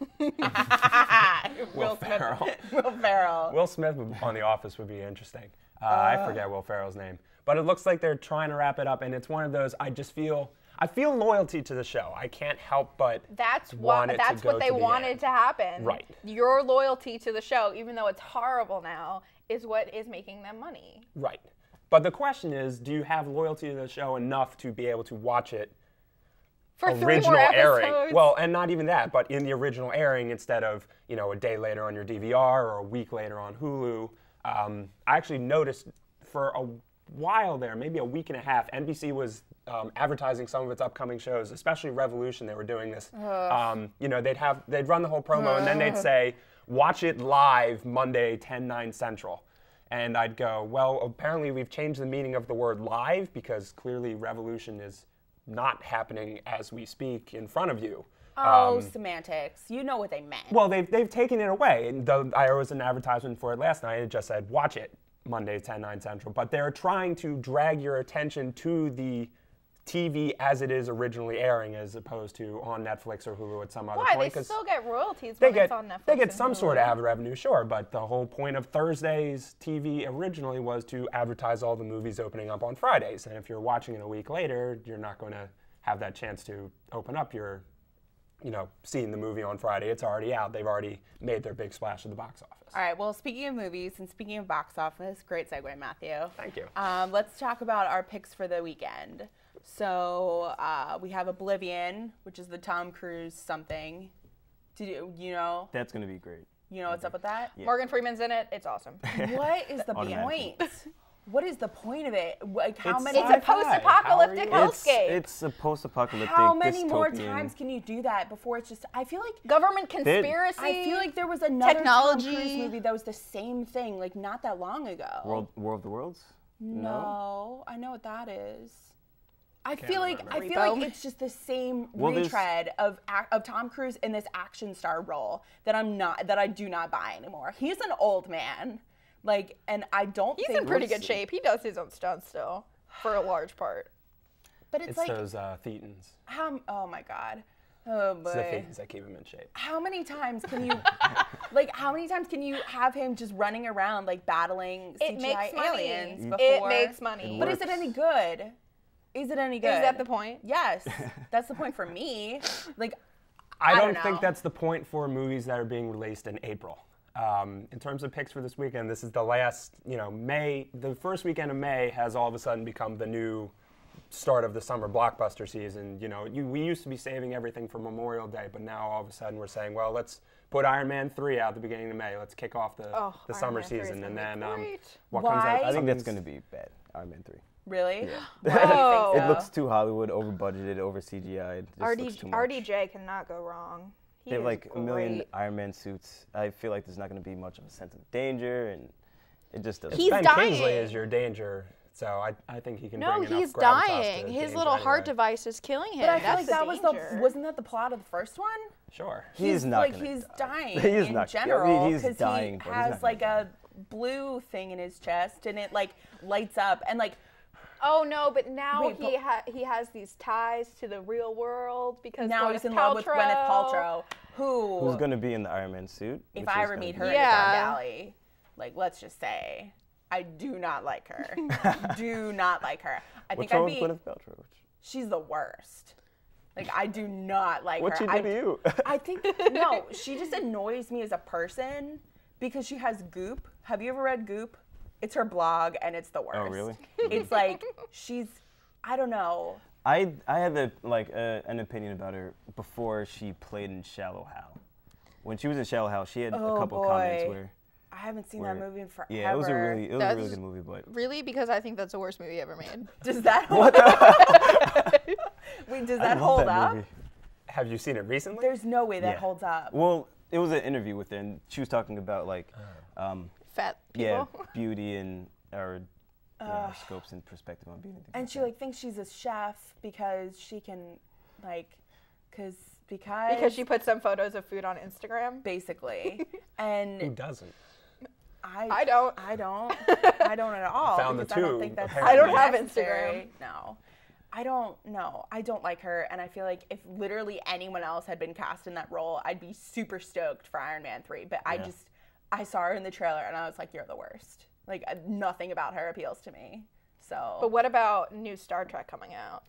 Speaker 2: Will Ferrell.
Speaker 1: Will Ferrell.
Speaker 2: Will Smith on The Office would be interesting. I forget Will Ferrell's name. But it looks like they're trying to wrap it up, and it's one of those, I feel loyalty to the show. I can't help but
Speaker 11: That's
Speaker 2: want it to
Speaker 11: what
Speaker 2: go
Speaker 11: they
Speaker 2: to the
Speaker 11: wanted
Speaker 2: end.
Speaker 11: to happen.
Speaker 2: Right.
Speaker 11: Your loyalty to the show, even though it's horrible now, is what is making them money.
Speaker 2: Right. But the question is, do you have loyalty to the show enough to be able to watch it
Speaker 11: for 3
Speaker 2: original
Speaker 11: more
Speaker 2: airing?
Speaker 11: episodes?
Speaker 2: Well, and not even that, but in the original airing instead of, you know, a day later on your DVR or a week later on Hulu. I actually noticed for a while there, maybe a week and a half, NBC was advertising some of its upcoming shows, especially Revolution. They were doing this. You know, they'd run the whole promo and then they'd say, watch it live Monday, 10/9 Central. And I'd go, well, apparently we've changed the meaning of the word live because clearly Revolution is not happening as we speak in front of you.
Speaker 1: Oh, semantics. You know what they meant.
Speaker 2: Well, they've taken it away. And I was an advertisement for it last night. It just said, watch it Monday, 10/9 Central. But they're trying to drag your attention to the TV as it is originally airing, as opposed to on Netflix or Hulu at some other point.
Speaker 11: Why? They still get royalties when it's on Netflix.
Speaker 2: They get
Speaker 11: and
Speaker 2: some
Speaker 11: Hulu.
Speaker 2: sort of ad revenue, sure, but the whole point of Thursday's TV originally was to advertise all the movies opening up on Fridays. And if you're watching it a week later, you're not going to have that chance to open up your, you know, seeing the movie on Friday. It's already out. They've already made their big splash at the box office.
Speaker 1: All right, well, speaking of movies and speaking of box office, great segue, Matthew.
Speaker 2: Thank you.
Speaker 1: Let's talk about our picks for the weekend. So we have Oblivion, which is the Tom Cruise something. You know?
Speaker 12: That's going to be great.
Speaker 1: You know what's up with that?
Speaker 12: Yeah.
Speaker 11: Morgan Freeman's in it. It's awesome.
Speaker 1: What is the
Speaker 12: Automatically.
Speaker 1: point? What is the point of it? Like, how many?
Speaker 11: It's a post-apocalyptic hellscape.
Speaker 12: It's a post-apocalyptic
Speaker 1: How many more
Speaker 12: dystopian-
Speaker 1: times can you do that before it's just? I feel like
Speaker 11: government conspiracy.
Speaker 1: I feel like there was another
Speaker 11: technology
Speaker 1: Tom Cruise movie that was the same thing, like not that long ago.
Speaker 12: War of the Worlds?
Speaker 1: No, I know what that is. I
Speaker 2: Can't
Speaker 1: feel like
Speaker 11: remember.
Speaker 1: it's just the same
Speaker 12: Well, there's-
Speaker 1: retread of Tom Cruise in this action star role that I do not buy anymore. He's an old man, like, and I don't.
Speaker 11: He's
Speaker 1: think
Speaker 11: in pretty good shape. He does his own stunts still, for a large part.
Speaker 1: But it's like
Speaker 2: those Thetans.
Speaker 1: oh my god, oh boy.
Speaker 2: It's the Thetans that keep him in shape.
Speaker 1: How many times can you, like, how many times can you have him just running around like battling
Speaker 11: It
Speaker 1: CGI
Speaker 11: makes money.
Speaker 1: aliens
Speaker 11: It
Speaker 1: before?
Speaker 11: makes money.
Speaker 1: But is it any good? Is it any good?
Speaker 11: Is that the point?
Speaker 1: Yes, that's the point for me. Like,
Speaker 2: I don't
Speaker 1: know.
Speaker 2: think that's the point for movies that are being released in April. In terms of picks for this weekend, this is the last, May. The first weekend of May has all of a sudden become the new start of the summer blockbuster season. We used to be saving everything for Memorial Day, but now all of a sudden we're saying, well, let's put Iron Man 3 out at the beginning of May. Let's kick off the summer season. And then what comes out?
Speaker 12: I think that's going to be bad, Iron Man 3.
Speaker 1: Really?
Speaker 12: Yeah.
Speaker 1: Why do you think so?
Speaker 12: It looks too Hollywood, over budgeted, over CGI. It just looks too much.
Speaker 11: RDJ cannot go wrong.
Speaker 12: They have like a million Iron Man suits. I feel like there's not going to be much of a sense of danger, and it just doesn't.
Speaker 11: He's
Speaker 2: Ben
Speaker 11: dying.
Speaker 2: Kingsley is your danger. So I think he can
Speaker 13: No,
Speaker 2: bring enough
Speaker 13: he's
Speaker 2: gravitas
Speaker 13: dying.
Speaker 2: to
Speaker 13: His
Speaker 2: James
Speaker 13: little heart
Speaker 2: anyway.
Speaker 13: device is killing him.
Speaker 1: But I feel
Speaker 13: That's
Speaker 1: like
Speaker 13: the
Speaker 1: that was
Speaker 13: danger.
Speaker 1: wasn't that the plot of the first one?
Speaker 2: Sure.
Speaker 12: He's not
Speaker 1: like
Speaker 12: gonna
Speaker 1: he's
Speaker 12: die.
Speaker 1: dying
Speaker 12: He's
Speaker 1: in
Speaker 12: not-
Speaker 1: general
Speaker 12: he's
Speaker 1: because
Speaker 12: dying,
Speaker 1: he
Speaker 12: but he's
Speaker 1: has
Speaker 12: not
Speaker 1: like
Speaker 12: gonna
Speaker 1: a blue thing in his chest and it like lights up and like.
Speaker 11: Oh no! But now
Speaker 1: Wait,
Speaker 11: he has these ties to the real world because
Speaker 1: Now
Speaker 11: Gwyneth
Speaker 1: he's in love with Gwyneth Paltrow,
Speaker 12: Who's going to be in the Iron Man suit?
Speaker 1: if
Speaker 12: which
Speaker 1: I
Speaker 12: is
Speaker 1: ever
Speaker 12: gonna
Speaker 1: meet
Speaker 12: be-
Speaker 1: her in a dark alley, like let's just say, I do not like her. Do not like her. I
Speaker 12: What's
Speaker 1: think
Speaker 12: wrong
Speaker 1: I'd
Speaker 12: with
Speaker 1: be.
Speaker 12: Gwyneth Paltrow?
Speaker 1: She's the worst. Like I do not like
Speaker 12: What'd
Speaker 1: her.
Speaker 12: she do to you?
Speaker 1: I think no, she just annoys me as a person because she has Goop. Have you ever read Goop? It's her blog and it's the worst.
Speaker 12: Oh, really?
Speaker 1: It's like I don't know.
Speaker 12: I had an opinion about her before she played in Shallow Hal. When she was in Shallow Hal, she had a couple comments where
Speaker 1: I haven't seen that movie in forever.
Speaker 12: yeah, it was a really good movie, but
Speaker 13: Really? Because I think that's the worst movie ever made.
Speaker 1: Does that hold Wait, does that
Speaker 12: love
Speaker 1: hold
Speaker 12: that
Speaker 1: up?
Speaker 12: movie.
Speaker 2: Have you seen it recently?
Speaker 1: There's no way that
Speaker 12: Yeah.
Speaker 1: holds up.
Speaker 12: Well, it was an interview with her, and she was talking about like,
Speaker 13: Fat
Speaker 12: yeah,
Speaker 13: people.
Speaker 12: beauty and her scopes and perspective on beauty.
Speaker 1: And she like thinks she's a chef because she can like because
Speaker 11: she put some photos of food on Instagram.
Speaker 1: Basically. And
Speaker 2: Who doesn't?
Speaker 11: I don't.
Speaker 1: I don't at all.
Speaker 2: Found the
Speaker 1: because I don't
Speaker 2: two,
Speaker 1: think that's
Speaker 2: apparently.
Speaker 11: I don't have
Speaker 1: necessary. No. I don't know. I don't like her, and I feel like if literally anyone else had been cast in that role, I'd be super stoked for Iron Man 3. But I saw her in the trailer, and I was like, you're the worst. Like, nothing about her appeals to me. So.
Speaker 11: But what about new Star Trek coming out?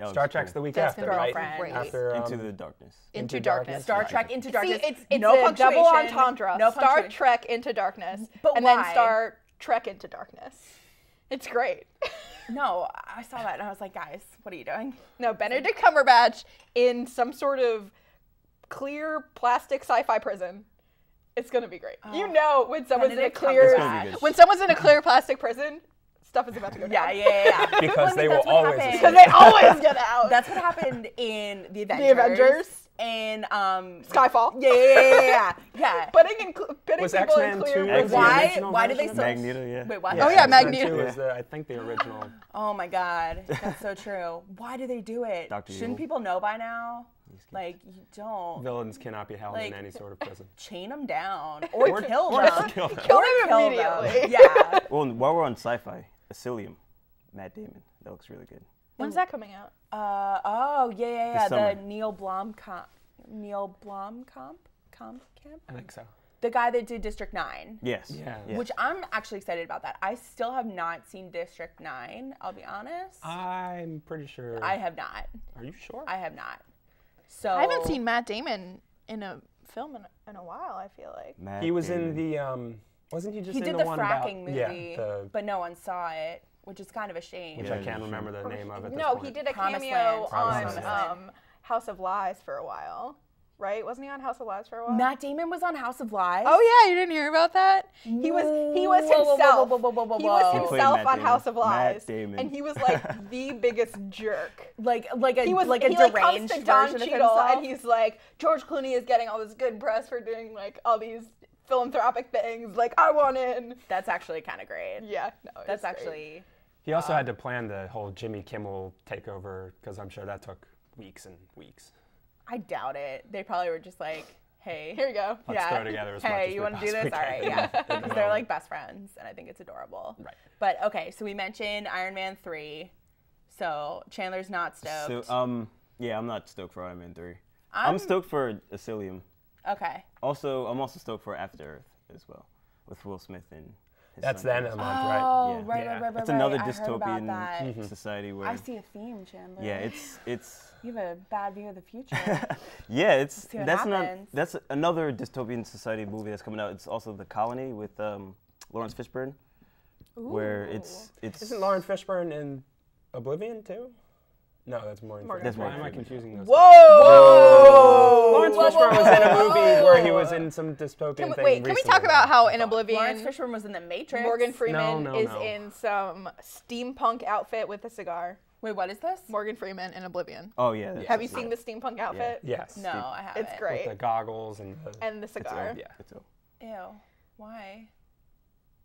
Speaker 2: Star Trek's the week
Speaker 1: That's
Speaker 2: after,
Speaker 1: the
Speaker 2: right?
Speaker 1: girlfriend.
Speaker 2: After
Speaker 12: Into the Darkness.
Speaker 1: Into Darkness. Star Trek Into Darkness.
Speaker 11: See, it's
Speaker 1: no
Speaker 11: a double
Speaker 1: punctuation,
Speaker 11: entendre.
Speaker 1: No
Speaker 11: Star
Speaker 1: punctuation.
Speaker 11: Trek Into Darkness,
Speaker 1: But
Speaker 11: and
Speaker 1: why?
Speaker 11: then Star Trek Into Darkness. It's great.
Speaker 1: No, I saw that and I was like, guys, what are you doing?
Speaker 11: No, Benedict Cumberbatch in some sort of clear plastic sci-fi prison. It's gonna be great. You know when someone's
Speaker 1: Benedict
Speaker 11: in a clear
Speaker 1: Cumberbatch.
Speaker 11: when someone's in a clear plastic prison, stuff is about to go down.
Speaker 1: Yeah.
Speaker 2: Because they will
Speaker 1: that's what
Speaker 2: always
Speaker 1: happened.
Speaker 11: Because they always get out.
Speaker 1: That's what happened in The Avengers.
Speaker 11: The Avengers.
Speaker 1: And
Speaker 11: Skyfall.
Speaker 1: Yeah.
Speaker 11: Putting
Speaker 2: Was
Speaker 11: people in
Speaker 2: X-Men
Speaker 11: clear
Speaker 2: 2
Speaker 11: prisons.
Speaker 2: the original
Speaker 1: Why did they
Speaker 2: version of
Speaker 1: still?
Speaker 2: it?
Speaker 12: Magneto, yeah.
Speaker 1: Wait, what?
Speaker 12: Yeah.
Speaker 13: Oh yeah,
Speaker 2: X-Men
Speaker 13: Magneto.
Speaker 2: 2 is I think the original.
Speaker 1: Oh my God, that's so true. Why do they do it?
Speaker 12: Dr.
Speaker 1: Shouldn't
Speaker 12: Evil.
Speaker 1: people know by now? Like, you don't.
Speaker 2: Villains cannot be held in
Speaker 1: Like-
Speaker 2: any sort of prison.
Speaker 1: Chain them down or kill
Speaker 2: or
Speaker 1: them.
Speaker 2: kill them.
Speaker 11: Kill
Speaker 1: Or
Speaker 11: them
Speaker 1: kill
Speaker 11: immediately.
Speaker 1: Yeah.
Speaker 12: Well, while we're on sci-fi, Asylum, Matt Damon. That looks really good.
Speaker 11: When's that coming out?
Speaker 1: Yeah.
Speaker 12: This
Speaker 1: The
Speaker 12: summer.
Speaker 1: Neil Blomkamp camp?
Speaker 2: I think so.
Speaker 1: The guy that did District 9.
Speaker 12: Yes.
Speaker 2: Yeah.
Speaker 1: Which I'm actually excited about that. I still have not seen District 9, I'll be honest.
Speaker 2: I'm pretty sure.
Speaker 1: I have not.
Speaker 2: Are you sure?
Speaker 1: I have not. So
Speaker 13: I haven't seen Matt Damon in a film in a while, I feel like.
Speaker 12: Matt
Speaker 2: He was
Speaker 12: Damon.
Speaker 2: in the. Wasn't he just
Speaker 1: he
Speaker 2: in
Speaker 1: did
Speaker 2: the
Speaker 1: the
Speaker 2: one
Speaker 1: fracking
Speaker 2: about?
Speaker 1: movie,
Speaker 2: Yeah.
Speaker 1: but no one saw it, which is kind of a shame.
Speaker 2: Which I can't remember the name of it.
Speaker 11: No, he did a
Speaker 1: Promised
Speaker 11: cameo
Speaker 1: Land.
Speaker 2: Promised
Speaker 11: on
Speaker 2: Land.
Speaker 11: House of Lies for a while, right? Wasn't he on House of Lies for a while?
Speaker 1: Matt Damon was on House of Lies.
Speaker 13: Oh yeah, you didn't hear about that?
Speaker 11: He was
Speaker 1: Whoa,
Speaker 11: himself.
Speaker 1: whoa, whoa,
Speaker 11: He was
Speaker 12: He played
Speaker 11: himself
Speaker 12: Matt
Speaker 11: on
Speaker 12: Damon.
Speaker 11: House of
Speaker 12: Matt
Speaker 11: Lies,
Speaker 12: Damon.
Speaker 11: and he was like the biggest jerk.
Speaker 1: like a
Speaker 11: He was
Speaker 1: like a
Speaker 11: he
Speaker 1: deranged
Speaker 11: comes to Don
Speaker 1: version of
Speaker 11: Cheadle
Speaker 1: himself.
Speaker 11: and he's like, George Clooney is getting all this good press for doing like all these philanthropic things. Like, I want in.
Speaker 1: That's actually kind of great.
Speaker 11: Yeah, no,
Speaker 1: That's
Speaker 11: it's great.
Speaker 1: actually.
Speaker 2: He also had to plan the whole Jimmy Kimmel takeover because I'm sure that took weeks and weeks.
Speaker 1: I doubt it. They probably were just like, hey,
Speaker 11: Here you go.
Speaker 2: Let's throw together as much
Speaker 1: hey,
Speaker 2: as
Speaker 1: you
Speaker 2: we
Speaker 1: want to do this?
Speaker 2: possibly
Speaker 1: All right,
Speaker 2: can
Speaker 1: yeah.
Speaker 2: in the
Speaker 1: Because they're like
Speaker 2: moment.
Speaker 1: best friends, and I think it's adorable.
Speaker 2: Right.
Speaker 1: But okay, so we mentioned Iron Man 3. So Chandler's not stoked.
Speaker 12: So, yeah, I'm not stoked for Iron Man 3.
Speaker 1: I'm
Speaker 12: I'm stoked for Asylum.
Speaker 1: Okay.
Speaker 12: Also, I'm also stoked for After Earth as well, with Will Smith and his
Speaker 2: That's
Speaker 12: son
Speaker 2: the end
Speaker 12: James.
Speaker 2: of the month, right?
Speaker 1: Oh,
Speaker 12: Yeah.
Speaker 1: right,
Speaker 2: Yeah.
Speaker 1: right, right,
Speaker 12: It's
Speaker 1: right.
Speaker 12: another
Speaker 1: I heard about that.
Speaker 12: dystopian society where
Speaker 1: I see a theme, Chandler.
Speaker 12: yeah, it's
Speaker 1: You have a bad view of the future.
Speaker 12: yeah, it's
Speaker 1: see what
Speaker 12: that's not
Speaker 1: happens.
Speaker 12: that's another dystopian society movie that's coming out. It's also The Colony with Lawrence Fishburne, where it's
Speaker 2: Isn't Lauren Fishburne in Oblivion too? No, that's Morgan Freeman.
Speaker 12: That's
Speaker 2: Why
Speaker 12: Morgan
Speaker 2: am I
Speaker 12: Freeman.
Speaker 2: confusing those?
Speaker 1: Whoa!
Speaker 2: Lawrence Fishburne was in a movie where he was in some dystopian thing.
Speaker 13: Can we
Speaker 2: recently.
Speaker 13: talk about how in
Speaker 1: Lawrence
Speaker 13: Oblivion
Speaker 1: Fishburne was in The Matrix.
Speaker 11: Morgan Freeman
Speaker 2: no,
Speaker 11: is
Speaker 2: no.
Speaker 11: in some steampunk outfit with a cigar.
Speaker 1: Wait, what is this?
Speaker 13: Morgan Freeman in Oblivion.
Speaker 12: oh yeah. that's-
Speaker 11: Have you seen the steampunk outfit?
Speaker 2: Yes.
Speaker 1: No, I haven't.
Speaker 11: It's great.
Speaker 2: With the goggles and the.
Speaker 11: And the cigar.
Speaker 2: Yeah.
Speaker 12: It's all-
Speaker 1: Ew. Why?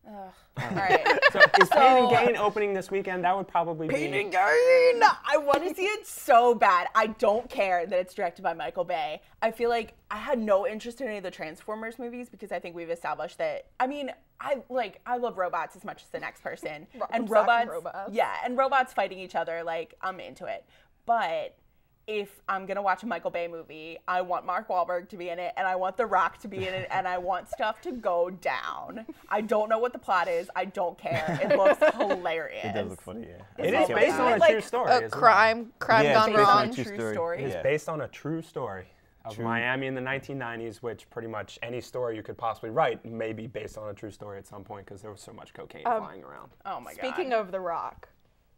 Speaker 1: Ugh. All right.
Speaker 2: So is Pain and Gain opening this weekend? That would probably
Speaker 1: Pain
Speaker 2: be.
Speaker 1: and Gain! I want to see it so bad. I don't care that it's directed by Michael Bay. I feel like I had no interest in any of the Transformers movies because I think we've established that. I mean, I love robots as much as the next person. And robots. Yeah, and robots fighting each other. Like, I'm into it. But if I'm going to watch a Michael Bay movie, I want Mark Wahlberg to be in it, and I want The Rock to be in it, and I want stuff to go down. I don't know what the plot is. I don't care. It looks hilarious.
Speaker 12: It does look funny, yeah.
Speaker 2: It is based on a true story.
Speaker 13: A crime gone wrong.
Speaker 1: True story.
Speaker 2: It's based on a true story of Miami in the 1990s, which pretty much any story you could possibly write may be based on a true story at some point because there was so much cocaine flying around.
Speaker 1: Oh my God.
Speaker 11: Speaking of The Rock,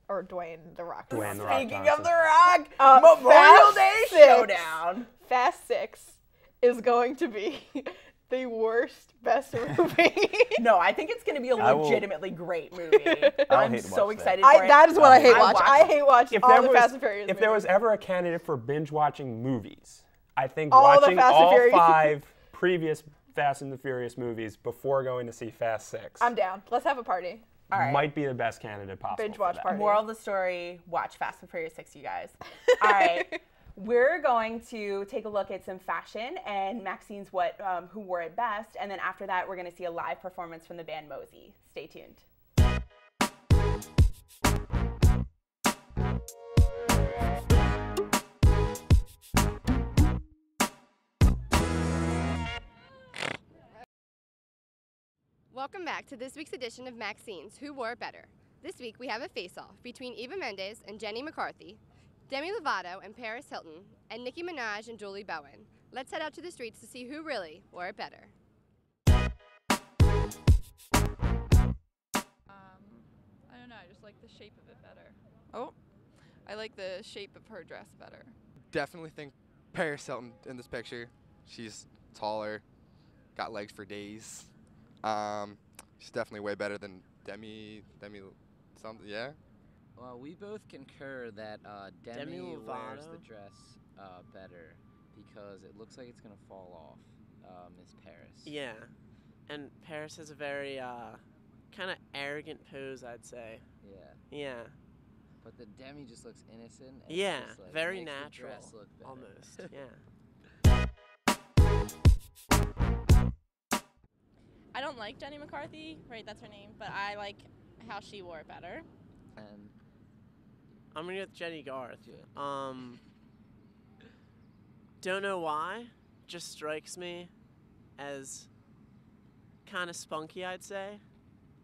Speaker 11: or Dwayne The Rock.
Speaker 1: Speaking of The Rock, Memorial Day Showdown.
Speaker 11: Fast 6 is going to be the worst, best movie.
Speaker 1: No, I think it's going to be a legitimately great movie. I'm so excited
Speaker 11: for
Speaker 1: it.
Speaker 11: That is what I hate watching. I hate watching all the Fast and Furious movies.
Speaker 2: If there was ever a candidate for binge watching movies, I think
Speaker 11: all
Speaker 2: watching all 5 previous Fast and the Furious movies before going to see Fast 6.
Speaker 11: I'm down. Let's have a party.
Speaker 1: All right.
Speaker 2: Might be the best candidate possible.
Speaker 11: Binge watch party.
Speaker 1: Moral of the story, watch Fast and Furious 6, you guys. All right. We're going to take a look at some fashion and Maxine's who wore it best. And then after that, we're going to see a live performance from the band Mosey. Stay tuned.
Speaker 14: Welcome back to this week's edition of Maxine's Who Wore It Better. This week we have a face-off between Eva Mendes and Jenny McCarthy, Demi Lovato and Paris Hilton, and Nicki Minaj and Julie Bowen. Let's head out to the streets to see who really wore it better.
Speaker 15: I don't know, I just like the shape of it better. Oh, I like the shape of her dress better.
Speaker 16: Definitely think Paris Hilton in this picture. She's taller, got legs for days. She's definitely way better than Demi something, yeah?
Speaker 17: Well, we both concur that Demi wears the dress better because it looks like it's going to fall off, Miss Paris.
Speaker 18: Yeah, and Paris has a very kind of arrogant pose, I'd say.
Speaker 17: Yeah.
Speaker 18: Yeah.
Speaker 17: But the Demi just looks innocent. And
Speaker 18: yeah,
Speaker 17: just, like,
Speaker 18: very
Speaker 17: makes
Speaker 18: natural,
Speaker 17: the dress look better.
Speaker 18: almost, yeah.
Speaker 19: I don't like Jenny McCarthy, right, that's her name, but I like how she wore it better.
Speaker 17: And
Speaker 18: I'm gonna go with Jenny Garth. Don't know why, just strikes me as kind of spunky, I'd say.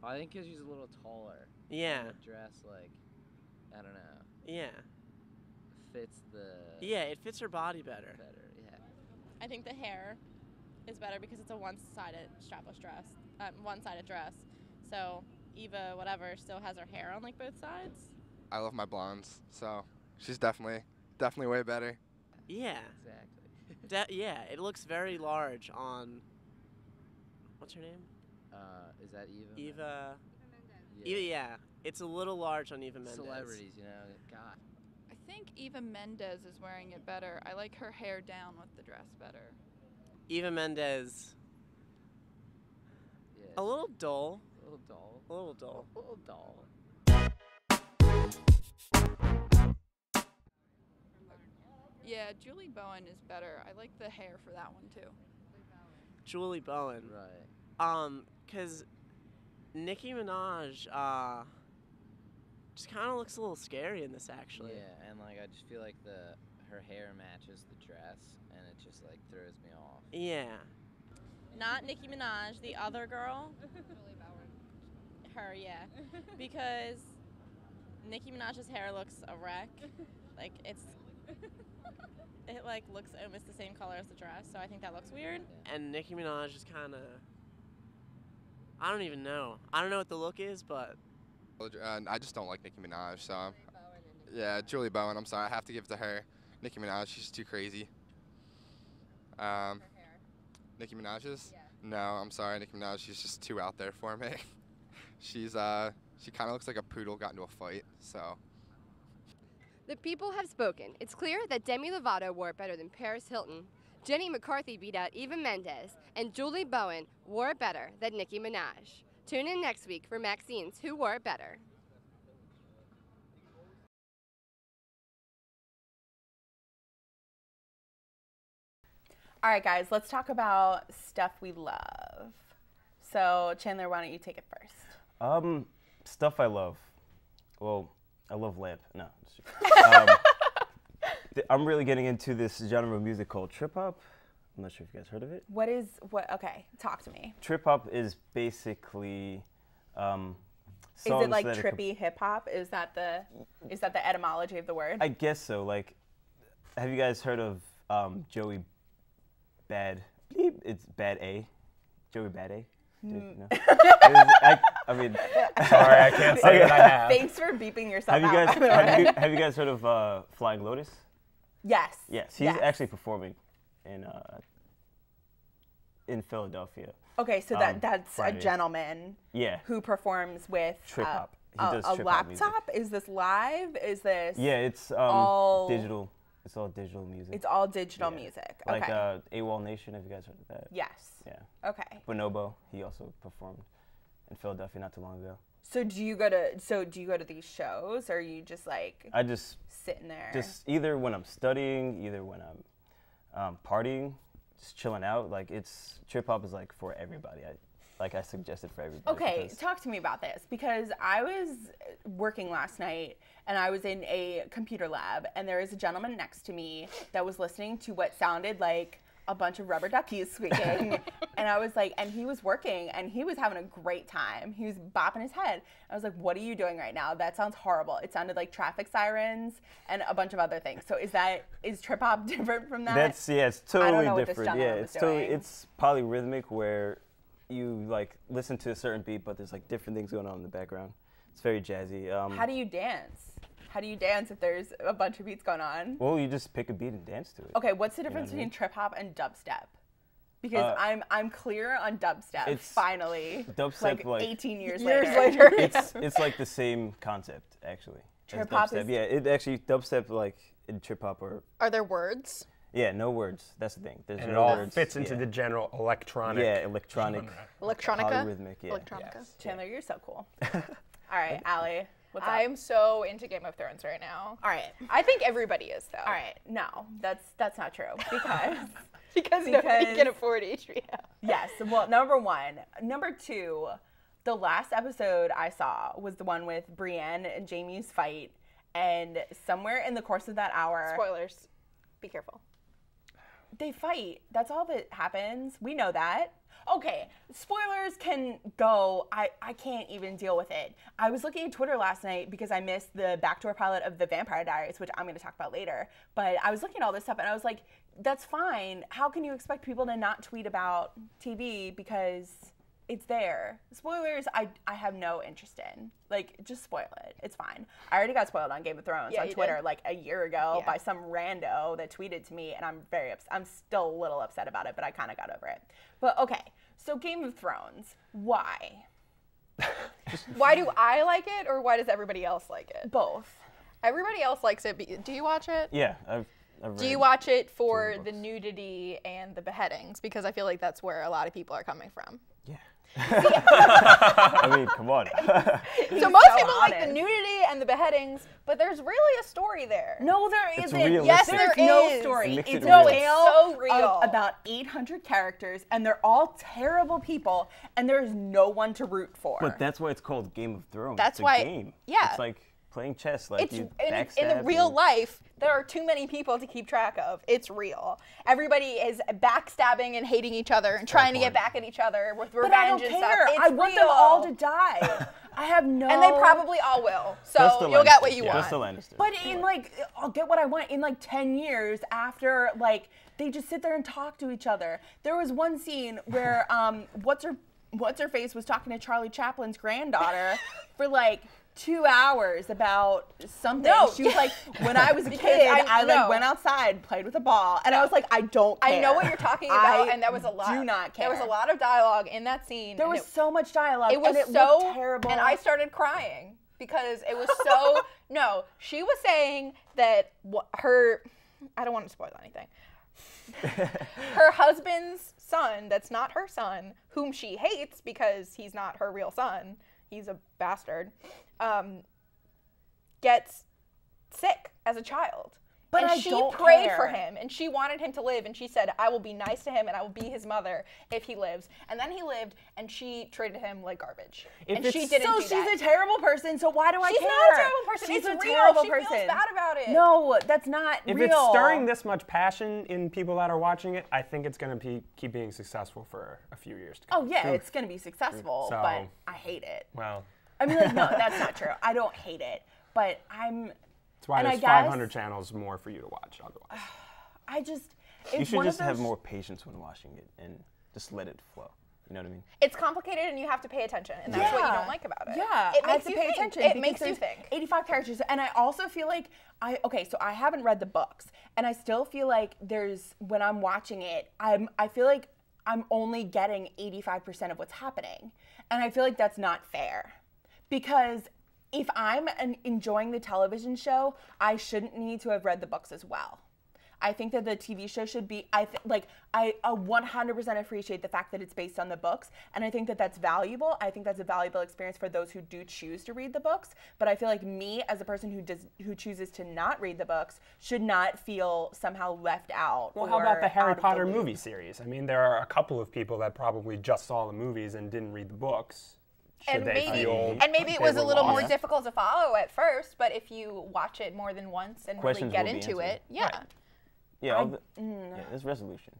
Speaker 17: I think because she's a little taller.
Speaker 18: Yeah.
Speaker 17: And the dress, like, I don't know.
Speaker 18: Yeah.
Speaker 17: Fits the...
Speaker 18: Yeah, it fits her body better.
Speaker 17: Yeah.
Speaker 19: I think the hair is better because it's a one-sided strapless dress, one-sided dress. So Eva, whatever, still has her hair on like both sides.
Speaker 16: I love my blondes, so she's definitely way better.
Speaker 18: Yeah.
Speaker 17: Exactly.
Speaker 18: Yeah, it looks very large on. What's her name?
Speaker 17: Is that Eva?
Speaker 18: Eva.
Speaker 17: Yeah.
Speaker 18: Eva, yeah. It's a little large on Eva Mendes.
Speaker 17: Celebrities, you know. God.
Speaker 15: I think Eva Mendes is wearing it better. I like her hair down with the dress better.
Speaker 18: Eva Mendes.
Speaker 17: Yeah.
Speaker 18: A little dull.
Speaker 17: A little dull.
Speaker 18: A little dull.
Speaker 17: A little dull.
Speaker 15: Yeah, Julie Bowen is better. I like the hair for that one too.
Speaker 18: Julie Bowen.
Speaker 17: Right.
Speaker 18: Cause Nicki Minaj, just kind of looks a little scary in this actually.
Speaker 17: Yeah, and like I just feel like her hair matches the dress, and it just like throws me off.
Speaker 18: Yeah.
Speaker 19: Not Nicki Minaj, the other girl.
Speaker 15: Julie Bowen.
Speaker 19: Her, yeah. Because Nicki Minaj's hair looks a wreck. Like it like looks almost the same color as the dress, so I think that looks weird.
Speaker 18: And Nicki Minaj is kind of, I don't even know. I don't know what the look is, but.
Speaker 16: I just don't like Nicki Minaj, so. Yeah, Julie Bowen, I'm sorry, I have to give it to her. Nicki Minaj, she's too crazy. Nicki Minaj's? Yeah. No, I'm sorry, Nicki Minaj, she's just too out there for me. She kind of looks like a poodle got into a fight, so.
Speaker 14: The people have spoken. It's clear that Demi Lovato wore it better than Paris Hilton, Jenny McCarthy beat out Eva Mendes, and Julie Bowen wore it better than Nicki Minaj. Tune in next week for Maxine's Who Wore It Better.
Speaker 1: All right, guys, let's talk about stuff we love. So, Chandler, why don't you take it first?
Speaker 12: Stuff I love. Well, I love lamp. No. I'm really getting into this genre of music called trip hop. I'm not sure if you guys heard of it.
Speaker 1: Okay, talk to me.
Speaker 12: Trip hop is basically songs
Speaker 1: is it like
Speaker 12: that
Speaker 1: trippy hip hop? Is that the etymology of the word?
Speaker 12: I guess so. Like, have you guys heard of Joey Bad? It's Bad A. Joey Bad A. No? I mean,
Speaker 2: sorry, I can't say that I have.
Speaker 1: Thanks for beeping yourself
Speaker 12: have
Speaker 1: out.
Speaker 12: You guys, have you guys heard of Flying Lotus?
Speaker 1: Yes.
Speaker 12: Yes, he's actually performing in Philadelphia.
Speaker 1: Okay, so that's
Speaker 12: Friday.
Speaker 1: a gentleman.
Speaker 12: Yeah.
Speaker 1: Who performs with
Speaker 12: trip hop.
Speaker 1: a laptop? Is this live? Is this?
Speaker 12: Yeah, it's all digital. It's all digital music.
Speaker 1: It's all digital music. Okay.
Speaker 12: Like AWOL Nation, have you guys heard of that?
Speaker 1: Yes.
Speaker 12: Yeah.
Speaker 1: Okay.
Speaker 12: Bonobo, he also performed in Philadelphia not too long ago.
Speaker 1: So do you go to these shows, or are you just like?
Speaker 12: I just
Speaker 1: sitting there.
Speaker 12: Just either when I'm studying, either when I'm partying, just chilling out. Like trip hop is like for everybody. I suggest it for everybody.
Speaker 1: Okay, talk to me about this, because I was working last night and I was in a computer lab, and there was a gentleman next to me that was listening to what sounded like a bunch of rubber duckies squeaking. And I was like, and he was working and he was having a great time. He was bopping his head. I was like, what are you doing right now? That sounds horrible. It sounded like traffic sirens and a bunch of other things. So is trip hop different from that?
Speaker 12: It's totally
Speaker 1: I don't know
Speaker 12: different.
Speaker 1: What this
Speaker 12: it's polyrhythmic, where you like listen to a certain beat, but there's like different things going on in the background. It's very jazzy.
Speaker 1: How do you dance? How do you dance if there's a bunch of beats going on?
Speaker 12: Well, you just pick a beat and dance to it.
Speaker 1: Okay, what's the difference between trip hop and dubstep? Because I'm clear on dubstep. Finally,
Speaker 12: dubstep,
Speaker 1: like 18 years later.
Speaker 12: It's like the same concept actually.
Speaker 1: Trip hop is
Speaker 12: dubstep like in trip hop
Speaker 11: Are there words?
Speaker 12: Yeah, no words. That's the thing. There's
Speaker 2: and
Speaker 12: no
Speaker 2: it all
Speaker 12: words.
Speaker 2: fits into the general electronic.
Speaker 12: Yeah, electronica.
Speaker 11: Polyrhythmic.
Speaker 12: Yeah.
Speaker 11: Electronica.
Speaker 1: Yes. Chandler, you're so cool. All right, Allie. What's up?
Speaker 11: I'm so into Game of Thrones right now.
Speaker 1: All right.
Speaker 11: I think everybody is, though.
Speaker 1: All right. No, that's not true, because
Speaker 11: because nobody can afford HBO.
Speaker 1: Yes. Well, number one. Number two, the last episode I saw was the one with Brienne and Jaime's fight, and somewhere in the course of that hour.
Speaker 11: Spoilers. Be careful.
Speaker 1: They fight. That's all that happens. We know that. Okay, spoilers can go. I can't even deal with it. I was looking at Twitter last night because I missed the backdoor pilot of The Vampire Diaries, which I'm going to talk about later. But I was looking at all this stuff and I was like, that's fine. How can you expect people to not tweet about TV because it's there? Spoilers, I have no interest in. Like, just spoil it. It's fine. I already got spoiled on Game of Thrones on Twitter like a year ago by some rando that tweeted to me, and I'm very upset. I'm still a little upset about it, but I kind of got over it. But okay, so Game of Thrones, why?
Speaker 11: Why do I like it, or why does everybody else like it?
Speaker 1: Both.
Speaker 11: Everybody else likes it. Do you watch it?
Speaker 12: Yeah, I've read.
Speaker 11: Do you watch it for the nudity and the beheadings? Because I feel like that's where a lot of people are coming from.
Speaker 12: Yeah. I mean, come on.
Speaker 11: So most people like the nudity and the beheadings, but there's really a story there.
Speaker 1: No, there isn't.
Speaker 11: Yes,
Speaker 1: there's
Speaker 11: there
Speaker 1: no
Speaker 11: is.
Speaker 1: story.
Speaker 11: It's
Speaker 1: so
Speaker 11: real.
Speaker 1: Of about 800 characters, and they're all terrible people, and there's no one to root for.
Speaker 12: But that's why it's called Game of Thrones.
Speaker 11: That's
Speaker 12: it's
Speaker 11: why.
Speaker 12: A game.
Speaker 11: Yeah.
Speaker 12: It's like playing chess. Like
Speaker 11: It's
Speaker 12: you
Speaker 11: in
Speaker 12: backstab
Speaker 11: real
Speaker 12: and-
Speaker 11: life, there are too many people to keep track of. It's real. Everybody is backstabbing and hating each other and trying to get back at each other with revenge
Speaker 1: But I don't
Speaker 11: and
Speaker 1: care.
Speaker 11: stuff. It's
Speaker 1: I want them all to die. I have no.
Speaker 11: And they probably all will. So
Speaker 12: Just the
Speaker 11: you'll get what
Speaker 12: Lannisters,
Speaker 11: you
Speaker 12: yeah.
Speaker 11: want.
Speaker 12: Just the Lannisters.
Speaker 1: But in like, I'll get what I want in like 10 years after like they just sit there and talk to each other. There was one scene where what's her face was talking to Charlie Chaplin's granddaughter for like 2 hours about something.
Speaker 11: No.
Speaker 1: She was like, when I was a
Speaker 11: Because
Speaker 1: kid,
Speaker 11: I
Speaker 1: I like
Speaker 11: know.
Speaker 1: went outside, played with a ball, and I was like, I don't care.
Speaker 11: I know what you're talking about, and there was a lot.
Speaker 1: Do not care.
Speaker 11: There was a lot of dialogue in that scene.
Speaker 1: There
Speaker 11: and
Speaker 1: was so much dialogue.
Speaker 11: It was
Speaker 1: and it
Speaker 11: so
Speaker 1: looked terrible.
Speaker 11: And I started crying because it was so. No, she was saying that her. I don't want to spoil anything. her husband's son, that's not her son, whom she hates because he's not her real son, he's a bastard, gets sick as a child.
Speaker 1: But
Speaker 11: and
Speaker 1: I
Speaker 11: she
Speaker 1: don't
Speaker 11: prayed
Speaker 1: care.
Speaker 11: for him, and she wanted him to live, and she said, I will be nice to him, and I will be his mother if he lives. And then he lived, and she treated him like garbage. And she didn't do that.
Speaker 1: So she's a terrible person, so why do I care?
Speaker 11: She's not a terrible person.
Speaker 1: She's
Speaker 11: It's
Speaker 1: a
Speaker 11: real.
Speaker 1: terrible
Speaker 11: She
Speaker 1: person.
Speaker 11: feels bad about it.
Speaker 1: No, that's not
Speaker 2: If
Speaker 1: real.
Speaker 2: it's stirring this much passion in people that are watching it, I think it's going to keep being successful for a few years to come.
Speaker 1: Oh, yeah, it's going to be successful,
Speaker 2: So-
Speaker 1: but I hate it.
Speaker 2: Well,
Speaker 1: I mean, like, no, that's not true. I don't hate it, but
Speaker 2: that's why
Speaker 1: and
Speaker 2: there's
Speaker 1: I guess-
Speaker 2: 500 channels more for you to watch otherwise.
Speaker 1: I just,
Speaker 12: You
Speaker 1: it's
Speaker 12: should
Speaker 1: one
Speaker 12: just
Speaker 1: of
Speaker 12: have
Speaker 1: those-
Speaker 12: more patience when watching it and just let it flow. You know what I mean?
Speaker 11: It's complicated, and you have to pay attention, and that's what you don't like about it.
Speaker 1: Yeah,
Speaker 11: It
Speaker 1: I have
Speaker 11: makes
Speaker 1: to
Speaker 11: you
Speaker 1: pay
Speaker 11: think.
Speaker 1: attention.
Speaker 11: It
Speaker 1: because
Speaker 11: makes you
Speaker 1: there's
Speaker 11: think.
Speaker 1: 85 characters, and I also feel like so I haven't read the books, and I still feel like when I'm watching it, I feel like I'm only getting 85% of what's happening, and I feel like that's not fair, because if I'm enjoying the television show, I shouldn't need to have read the books as well. I think that the TV show should be, I 100% appreciate the fact that it's based on the books, and I think that that's valuable. I think that's a valuable experience for those who do choose to read the books, but I feel like me, as a person who chooses to not read the books, should not feel somehow left out.
Speaker 2: Well, how about the
Speaker 1: or
Speaker 2: Harry
Speaker 1: out of
Speaker 2: Potter
Speaker 1: loop.
Speaker 2: movie series? I mean, there are a couple of people that probably just saw the movies and didn't read the books.
Speaker 11: And
Speaker 2: Should they feel
Speaker 11: maybe
Speaker 2: like
Speaker 11: it was
Speaker 2: they
Speaker 11: a
Speaker 2: were
Speaker 11: little more
Speaker 2: lost?
Speaker 11: difficult to follow at first, but if you watch it more than once and
Speaker 12: Questions
Speaker 11: really
Speaker 12: will
Speaker 11: get
Speaker 12: be
Speaker 11: into
Speaker 12: answered.
Speaker 11: it, yeah.
Speaker 12: Yeah, there's resolution.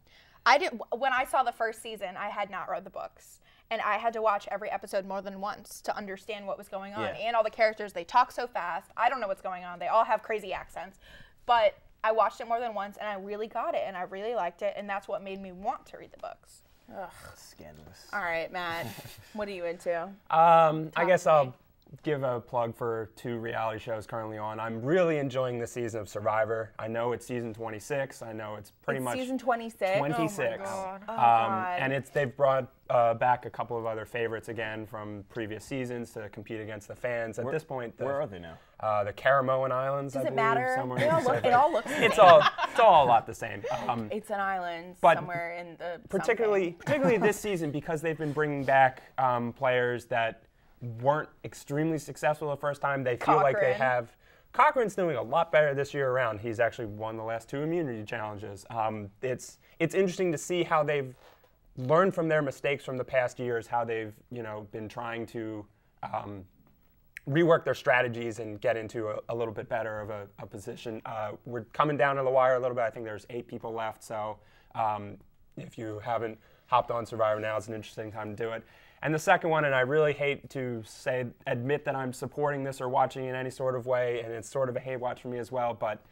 Speaker 11: When I saw the first season, I had not read the books, and I had to watch every episode more than once to understand what was going on.
Speaker 12: Yeah.
Speaker 11: And all the characters, they talk so fast. I don't know what's going on. They all have crazy accents, but I watched it more than once, and I really got it, and I really liked it, and that's what made me want to read the books.
Speaker 1: Ugh.
Speaker 12: Scandalous.
Speaker 1: All right, Matt, what are you into?
Speaker 2: I guess I'll give a plug for 2 reality shows currently on. I'm really enjoying this season of Survivor. I know it's season 26. I know it's pretty much
Speaker 1: season 26.
Speaker 2: 26.
Speaker 1: Oh my God. Oh God.
Speaker 2: And they've brought back a couple of other favorites again from previous seasons to compete against the fans. At this point,
Speaker 12: where are they now?
Speaker 2: The Caramoan Islands,
Speaker 1: Does
Speaker 2: I
Speaker 1: it
Speaker 2: believe,
Speaker 1: matter?
Speaker 2: somewhere
Speaker 1: It
Speaker 2: in
Speaker 1: all
Speaker 2: the
Speaker 1: look-
Speaker 2: Pacific.
Speaker 1: it all looks the
Speaker 2: It's
Speaker 1: same.
Speaker 2: all a lot the same.
Speaker 1: It's an island
Speaker 2: but
Speaker 1: somewhere in the
Speaker 2: particularly this season, because they've been bringing back players that weren't extremely successful the first time. They feel like they
Speaker 11: Cochran.
Speaker 2: have. Cochran's doing a lot better this year around. He's actually won the last 2 immunity challenges. It's interesting to see how they've learned from their mistakes from the past years, how they've been trying to rework their strategies and get into a little bit better of a position. We're coming down to the wire a little bit. I think there's 8 people left, so if you haven't hopped on Survivor now, it's an interesting time to do it. And the second one, and I really hate to admit that I'm supporting this or watching in any sort of way, and it's sort of a hate watch for me as well, but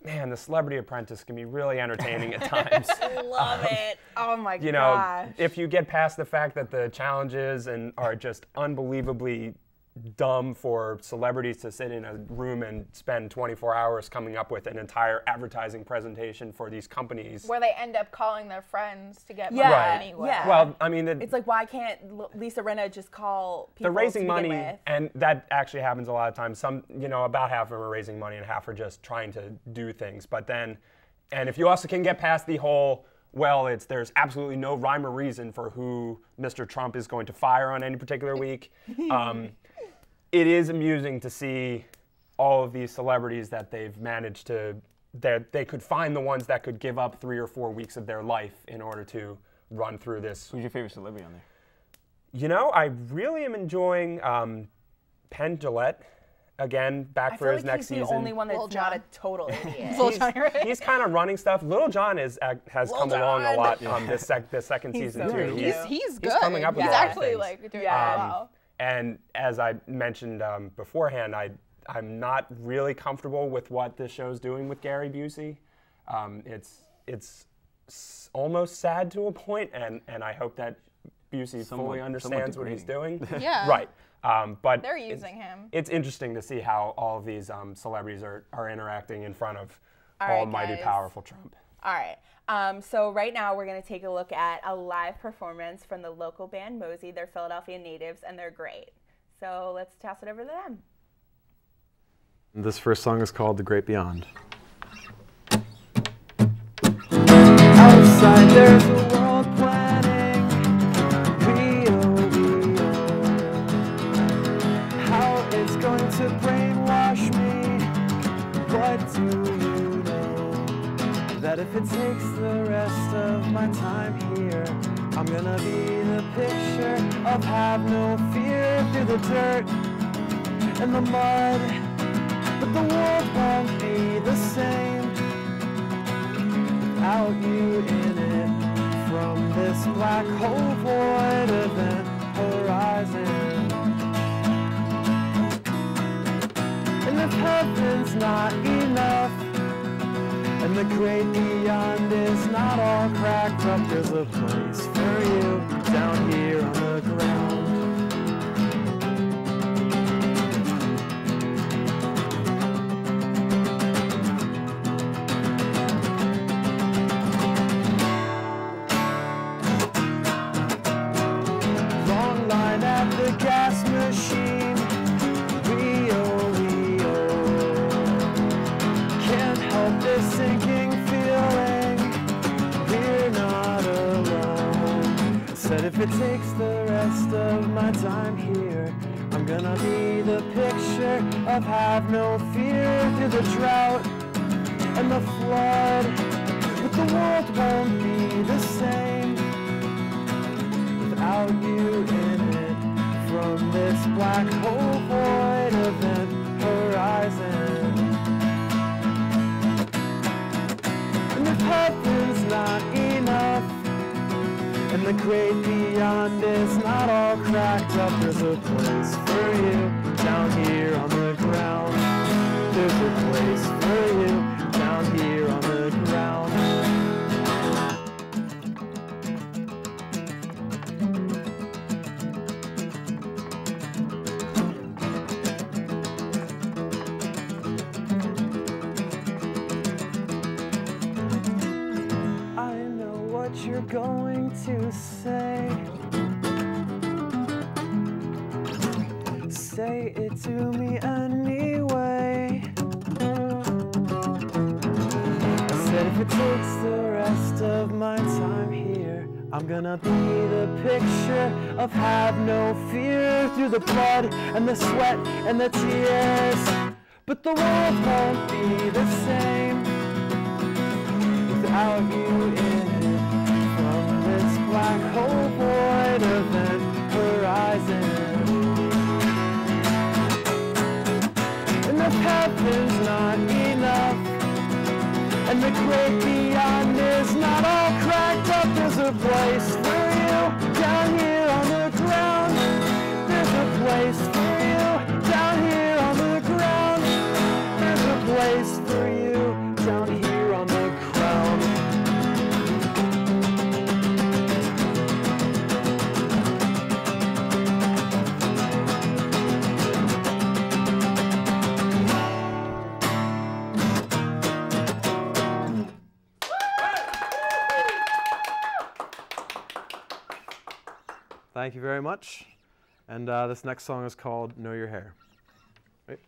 Speaker 2: man, The Celebrity Apprentice can be really entertaining at times.
Speaker 1: Love it. Oh my
Speaker 2: You
Speaker 1: gosh.
Speaker 2: know, if you get past the fact that the challenges are just unbelievably dumb for celebrities to sit in a room and spend 24 hours coming up with an entire advertising presentation for these companies.
Speaker 11: Where they end up calling their friends to get
Speaker 1: Yeah,
Speaker 11: money anyway.
Speaker 1: yeah.
Speaker 2: Well, I mean,
Speaker 1: It's like, why can't Lisa Rinna just call people
Speaker 2: they're raising
Speaker 1: to begin
Speaker 2: money,
Speaker 1: with?
Speaker 2: and that actually happens a lot of times. About half of them are raising money and half are just trying to do things. But then, and if you also can get past the whole, there's absolutely no rhyme or reason for who Mr. Trump is going to fire on any particular week. It is amusing to see all of these celebrities that they've managed to, that they could find the ones that could give up 3 or 4 weeks of their life in order to run through this.
Speaker 12: Who's your favorite celebrity on there?
Speaker 2: I really am enjoying Penn Jillette. Again, back for his next season.
Speaker 1: He's the only one that's not a total idiot.
Speaker 2: He's kind of running stuff. Little John has come along a lot this second
Speaker 1: He's
Speaker 2: season
Speaker 1: so
Speaker 2: too.
Speaker 1: cute.
Speaker 11: He's good.
Speaker 2: He's coming up with
Speaker 11: He's
Speaker 2: a lot of
Speaker 11: actually
Speaker 2: things.
Speaker 11: like doing really well.
Speaker 2: And as I mentioned beforehand, I'm not really comfortable with what this show's doing with Gary Busey. It's almost sad to a point, and I hope that Busey fully understands what he's doing.
Speaker 11: Yeah.
Speaker 2: Right. But
Speaker 11: They're using him.
Speaker 2: It's interesting to see how all of these celebrities are interacting in front of
Speaker 1: All right,
Speaker 2: almighty,
Speaker 1: guys.
Speaker 2: powerful Trump.
Speaker 1: All right. So right now we're going to take a look at a live performance from the local band Mosey. They're Philadelphia natives, and they're great. So let's toss it over to them.
Speaker 20: This first song is called The Great Beyond. There's a world planning, how it's going to brainwash me. What do you know? That if it takes the rest of my time here, I'm gonna be the picture of have no fear through the dirt and the mud. But the world won't be the same without you in it. From this black hole void event horizon. And if heaven's not enough, and the great beyond is not all cracked up, there's a place for you down here on the ground. Long line at the gas machine. Can't help this sinking feeling. We're not alone. Said if it takes the rest of my time here, I'm gonna be the picture of have no fear through the drought and the flood. But the world won't be the same without you in it. From this black hole void event horizon. And if heaven's not enough, and the great beyond is not all cracked up, there's a place for you down here on the ground. There's a place for you down here on the ground. You're going to say it to me anyway. I said if it takes the rest of my time here, I'm gonna be the picture of have no fear through the blood and the sweat and the tears. But the world won't be the same without you in it. Black hole void event horizon. And if heaven's not enough, and the great beyond is not all cracked up, there's a place for you down here on the ground. There's a place for you down here on the ground. There's a place for you down here on the ground. Thank you very much. And this next song is called Know Your Hair. Right?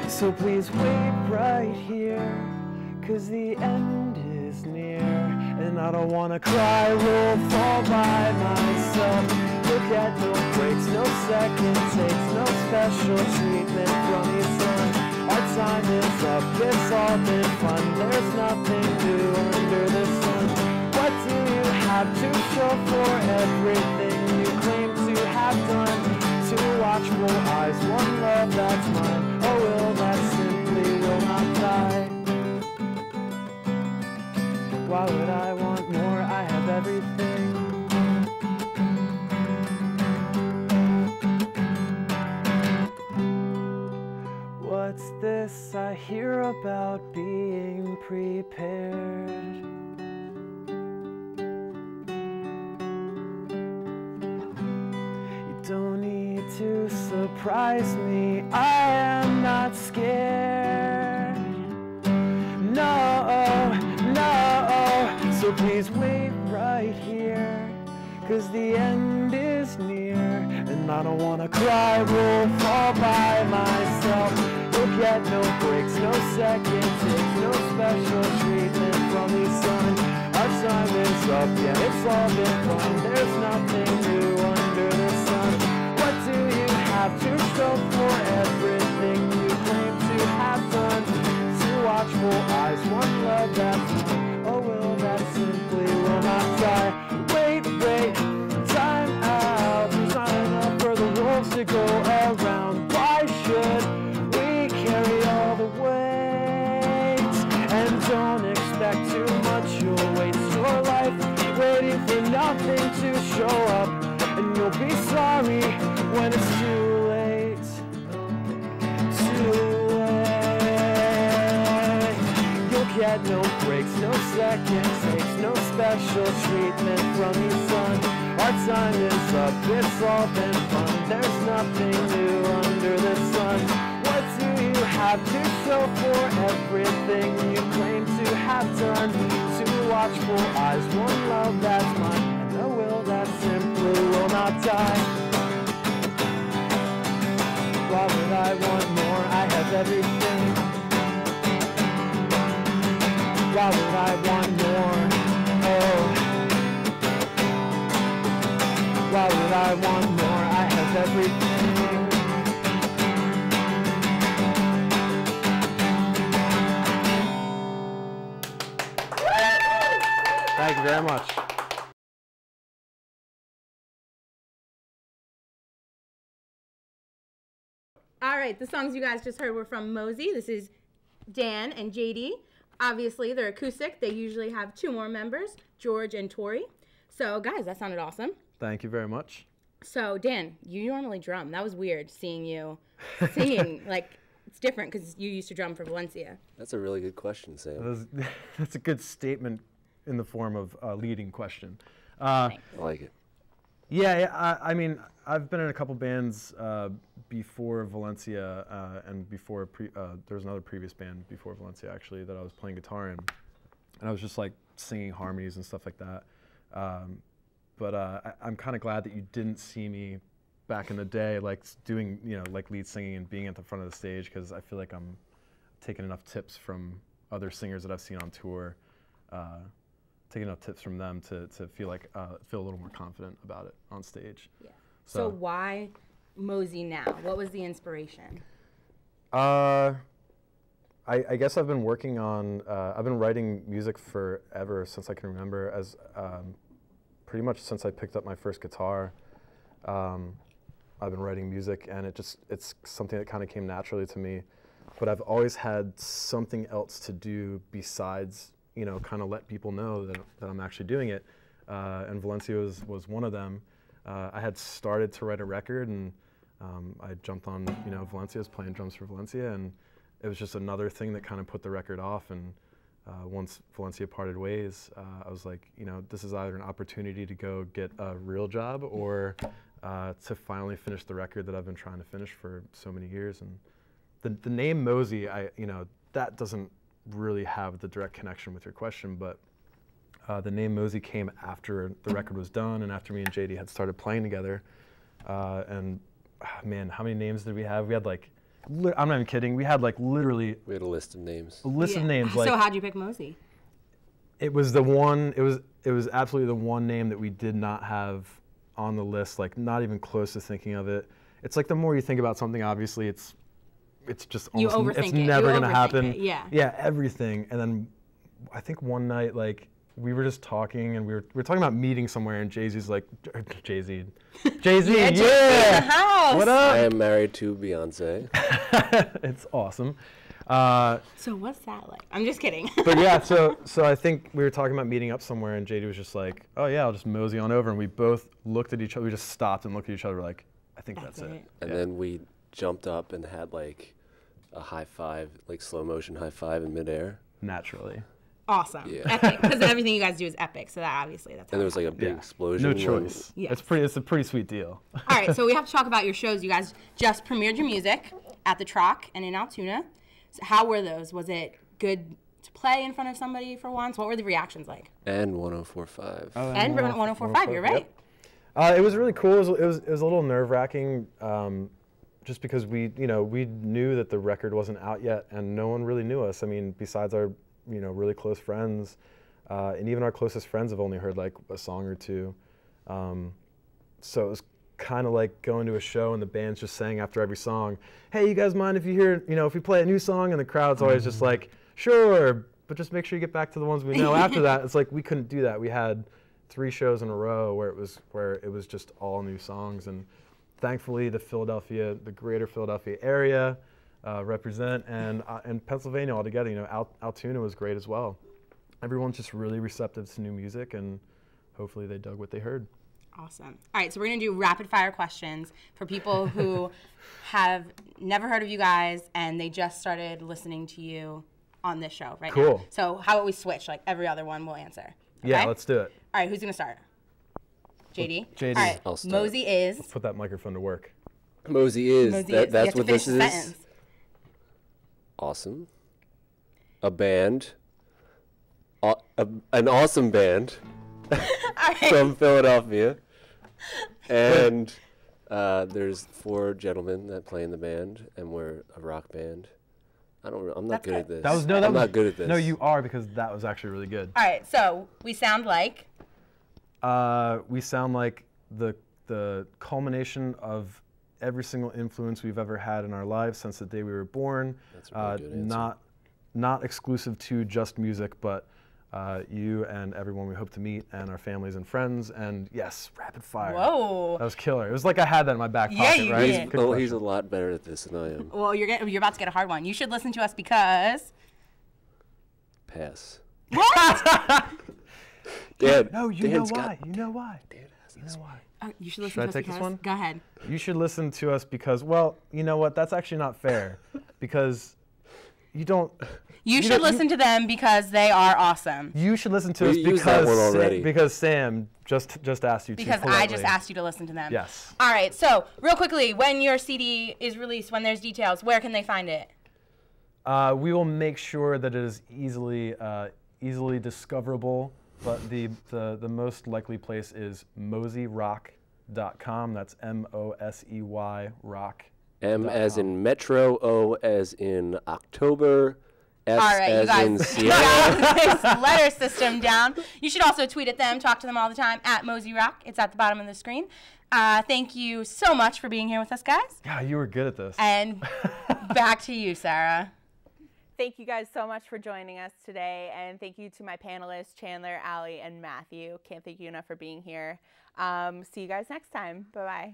Speaker 20: So please wait right here, 'cause the end is near. And I don't wanna cry, roll, fall by myself. Look at no breaks, no second takes, no special treatment from you, son. Our time is up, it's all been fun. There's nothing new under the sun. What do you have to show for everything you claim to have done? Two watchful eyes, one love that's mine. A will that simply will not die. Why would I want more? I have everything. What's this I hear about being prepared? You don't need to surprise me, I am not scared. No, no, so please wait right here, 'cause the end is near, and I don't wanna cry, will fall by myself. You'll get no breaks, no second takes, no special treatment from the sun. Our time is up, yeah, it's all been fun. There's nothing new under the sun. What do you have to show for everything you claim to have done? Two watchful eyes, one love that's mine. Oh, will that simply will not die? Wait, time out. There's not enough for the wolves to go around. Why should carry all the weight? And don't expect too much, you'll waste your life waiting for nothing to show up, and you'll be sorry when it's too late. Too late. You'll get no breaks, no second takes, no special treatment from the sun. Our time is up, it's all been fun. There's nothing new under the sun. Have to show for everything you claim to have done. Two watchful eyes, one love that's mine, and a will that simply will not die. Why would I want more? I have everything. Why would I want more? Oh. Why would I want more? I have everything. Thank you very much.
Speaker 21: All right, the songs you guys just heard were from Mosey. This is Dan and JD. Obviously, they're acoustic. They usually have two more members, George and Tori. So, guys, that sounded awesome.
Speaker 20: Thank you very much.
Speaker 21: So, Dan, you normally drum. That was weird seeing you singing. Like, it's different because you used to drum for Valencia.
Speaker 22: That's a really good question, Sam.
Speaker 20: That's a good statement in the form of a leading question.
Speaker 22: I like it.
Speaker 20: Yeah, I mean, I've been in a couple bands before Valencia, and before there was another previous band before Valencia actually that I was playing guitar in, and I was just like singing harmonies and stuff like that. But I'm kind of glad that you didn't see me back in the day, like doing, like lead singing and being at the front of the stage, because I feel like I'm taking enough tips from other singers that I've seen on tour. Taking enough tips from them to feel a little more confident about it on stage.
Speaker 21: Yeah. So why Mosey now? What was the inspiration?
Speaker 20: I guess I've been working on, I've been writing music forever since I can remember, as pretty much since I picked up my first guitar. I've been writing music, and it's something that kind of came naturally to me. But I've always had something else to do besides kind of let people know that I'm actually doing it. And Valencia was one of them. I had started to write a record, and I jumped on, Valencia's playing drums for Valencia, and it was just another thing that kind of put the record off. And once Valencia parted ways, I was like, this is either an opportunity to go get a real job or to finally finish the record that I've been trying to finish for so many years. And the name Mosey, that doesn't really have the direct connection with your question, but the name Mosey came after the record was done and after me and JD had started playing together. And man, how many names did we have? We had I'm not even kidding, we had literally...
Speaker 22: We had a list of names.
Speaker 20: A list of names.
Speaker 21: So how'd you pick Mosey?
Speaker 20: It was the one, it was absolutely the one name that we did not have on the list, not even close to thinking of it. It's the more you think about something, obviously it's just almost, it's never going to happen. Yeah, everything. And then I think one night, we were just talking, and we were talking about meeting somewhere, and Jay-Z's like, Jay-Z, yeah!
Speaker 21: House.
Speaker 20: What up?
Speaker 22: I am married to Beyonce.
Speaker 20: It's awesome.
Speaker 21: So what's that like? I'm just kidding.
Speaker 4: But yeah, so I think we were talking about meeting up somewhere, and JD was just like, "Oh yeah, I'll just mosey on over," and we both looked at each other. We just stopped and looked at each other, like, "I think that's it."
Speaker 22: And then we jumped up and had like a high five, like slow motion high five in midair.
Speaker 4: Naturally.
Speaker 21: Awesome.
Speaker 22: Yeah.
Speaker 21: Epic. Because everything you guys do is epic. So that obviously that's.
Speaker 22: And there was like a big explosion.
Speaker 4: No choice.
Speaker 21: Yeah.
Speaker 4: It's a pretty sweet deal.
Speaker 21: All right, so we have to talk about your shows. You guys just premiered your music at the Troc and in Altoona. So how were those? Was it good to play in front of somebody for once? What were the reactions like?
Speaker 22: And 104.5.
Speaker 21: And 104.5, you're right.
Speaker 4: It was really cool. It was a little nerve-wracking, just because we knew that the record wasn't out yet, and no one really knew us. I mean, besides our really close friends, and even our closest friends have only heard like a song or two. So it was kind of like going to a show and the band's just saying after every song, "Hey, you guys mind if you hear, if we play a new song?" And the crowd's always just like, "Sure, but just make sure you get back to the ones we know." After that, it's like we couldn't do that. We had 3 shows in a row where it was just all new songs, and thankfully the greater Philadelphia area represent, and Pennsylvania altogether. Altoona was great as well. Everyone's just really receptive to new music, and hopefully they dug what they heard.
Speaker 21: Awesome. All right, so we're going to do rapid fire questions for people who have never heard of you guys and they just started listening to you on this show right now.
Speaker 4: Cool.
Speaker 21: So how about we switch? Like every other one we'll answer. Okay?
Speaker 4: Yeah, let's do it.
Speaker 21: All right, who's going to start? JD?
Speaker 4: JD.
Speaker 21: All right,
Speaker 22: I'll start.
Speaker 21: Mosey is.
Speaker 4: Let's put that microphone to work.
Speaker 22: Mosey is.
Speaker 21: Mosey is.
Speaker 22: That's
Speaker 21: You have
Speaker 22: what
Speaker 21: to
Speaker 22: this
Speaker 21: finish the
Speaker 22: is.
Speaker 21: sentence.
Speaker 22: Awesome. A band. An awesome band from Philadelphia. And there's 4 gentlemen that play in the band, and we're a rock band. I'm not good at this. I'm not good at this.
Speaker 4: No, you are, because that was actually really good.
Speaker 21: All right, so we sound like.
Speaker 4: We sound like the culmination of every single influence we've ever had in our lives since the day we were born.
Speaker 22: That's a really good answer.
Speaker 4: Not exclusive to just music, but you and everyone we hope to meet, and our families and friends, and yes, rapid fire.
Speaker 21: Whoa.
Speaker 4: That was killer. It was like I had that in my back
Speaker 21: Yeah,
Speaker 4: pocket,
Speaker 21: you
Speaker 4: right?
Speaker 21: did.
Speaker 4: Good
Speaker 22: He's a
Speaker 4: question.
Speaker 22: lot better at this than I am.
Speaker 21: Well, you're about to get a hard one. You should listen to us because.
Speaker 22: Pass.
Speaker 21: What?
Speaker 22: Dan,
Speaker 4: No, you know
Speaker 22: Dan's
Speaker 4: why.
Speaker 22: got-
Speaker 4: You know why.
Speaker 22: Dan has
Speaker 4: You know why.
Speaker 21: You should listen
Speaker 4: Should I
Speaker 21: to us
Speaker 4: take
Speaker 21: because.
Speaker 4: this one?
Speaker 21: Go ahead.
Speaker 4: You should listen to us because, well, you know what? That's actually not fair, because you don't.
Speaker 21: You should listen to them because they are awesome.
Speaker 4: You should listen to
Speaker 22: We
Speaker 4: us
Speaker 22: used that one already.
Speaker 4: because Sam just asked you to.
Speaker 21: Because I
Speaker 4: politely.
Speaker 21: just asked you to listen to them.
Speaker 4: Yes.
Speaker 21: All right, so real quickly, when your CD is released, when there's details, where can they find it?
Speaker 4: We will make sure that it is easily discoverable, but the most likely place is moseyrock.com. That's MOSEY rock.
Speaker 22: M as in Metro, O as in October, S
Speaker 21: All right,
Speaker 22: as
Speaker 21: you guys
Speaker 22: in
Speaker 21: got
Speaker 22: Sierra.
Speaker 21: this letter system down. You should also tweet at them, talk to them all the time, at Mosey Rock. It's at the bottom of the screen. Thank you so much for being here with us, guys.
Speaker 4: Yeah, you were good at this.
Speaker 21: And back to you, Sarah.
Speaker 1: Thank you guys so much for joining us today, and thank you to my panelists, Chandler, Allie, and Matthew. Can't thank you enough for being here. See you guys next time. Bye-bye.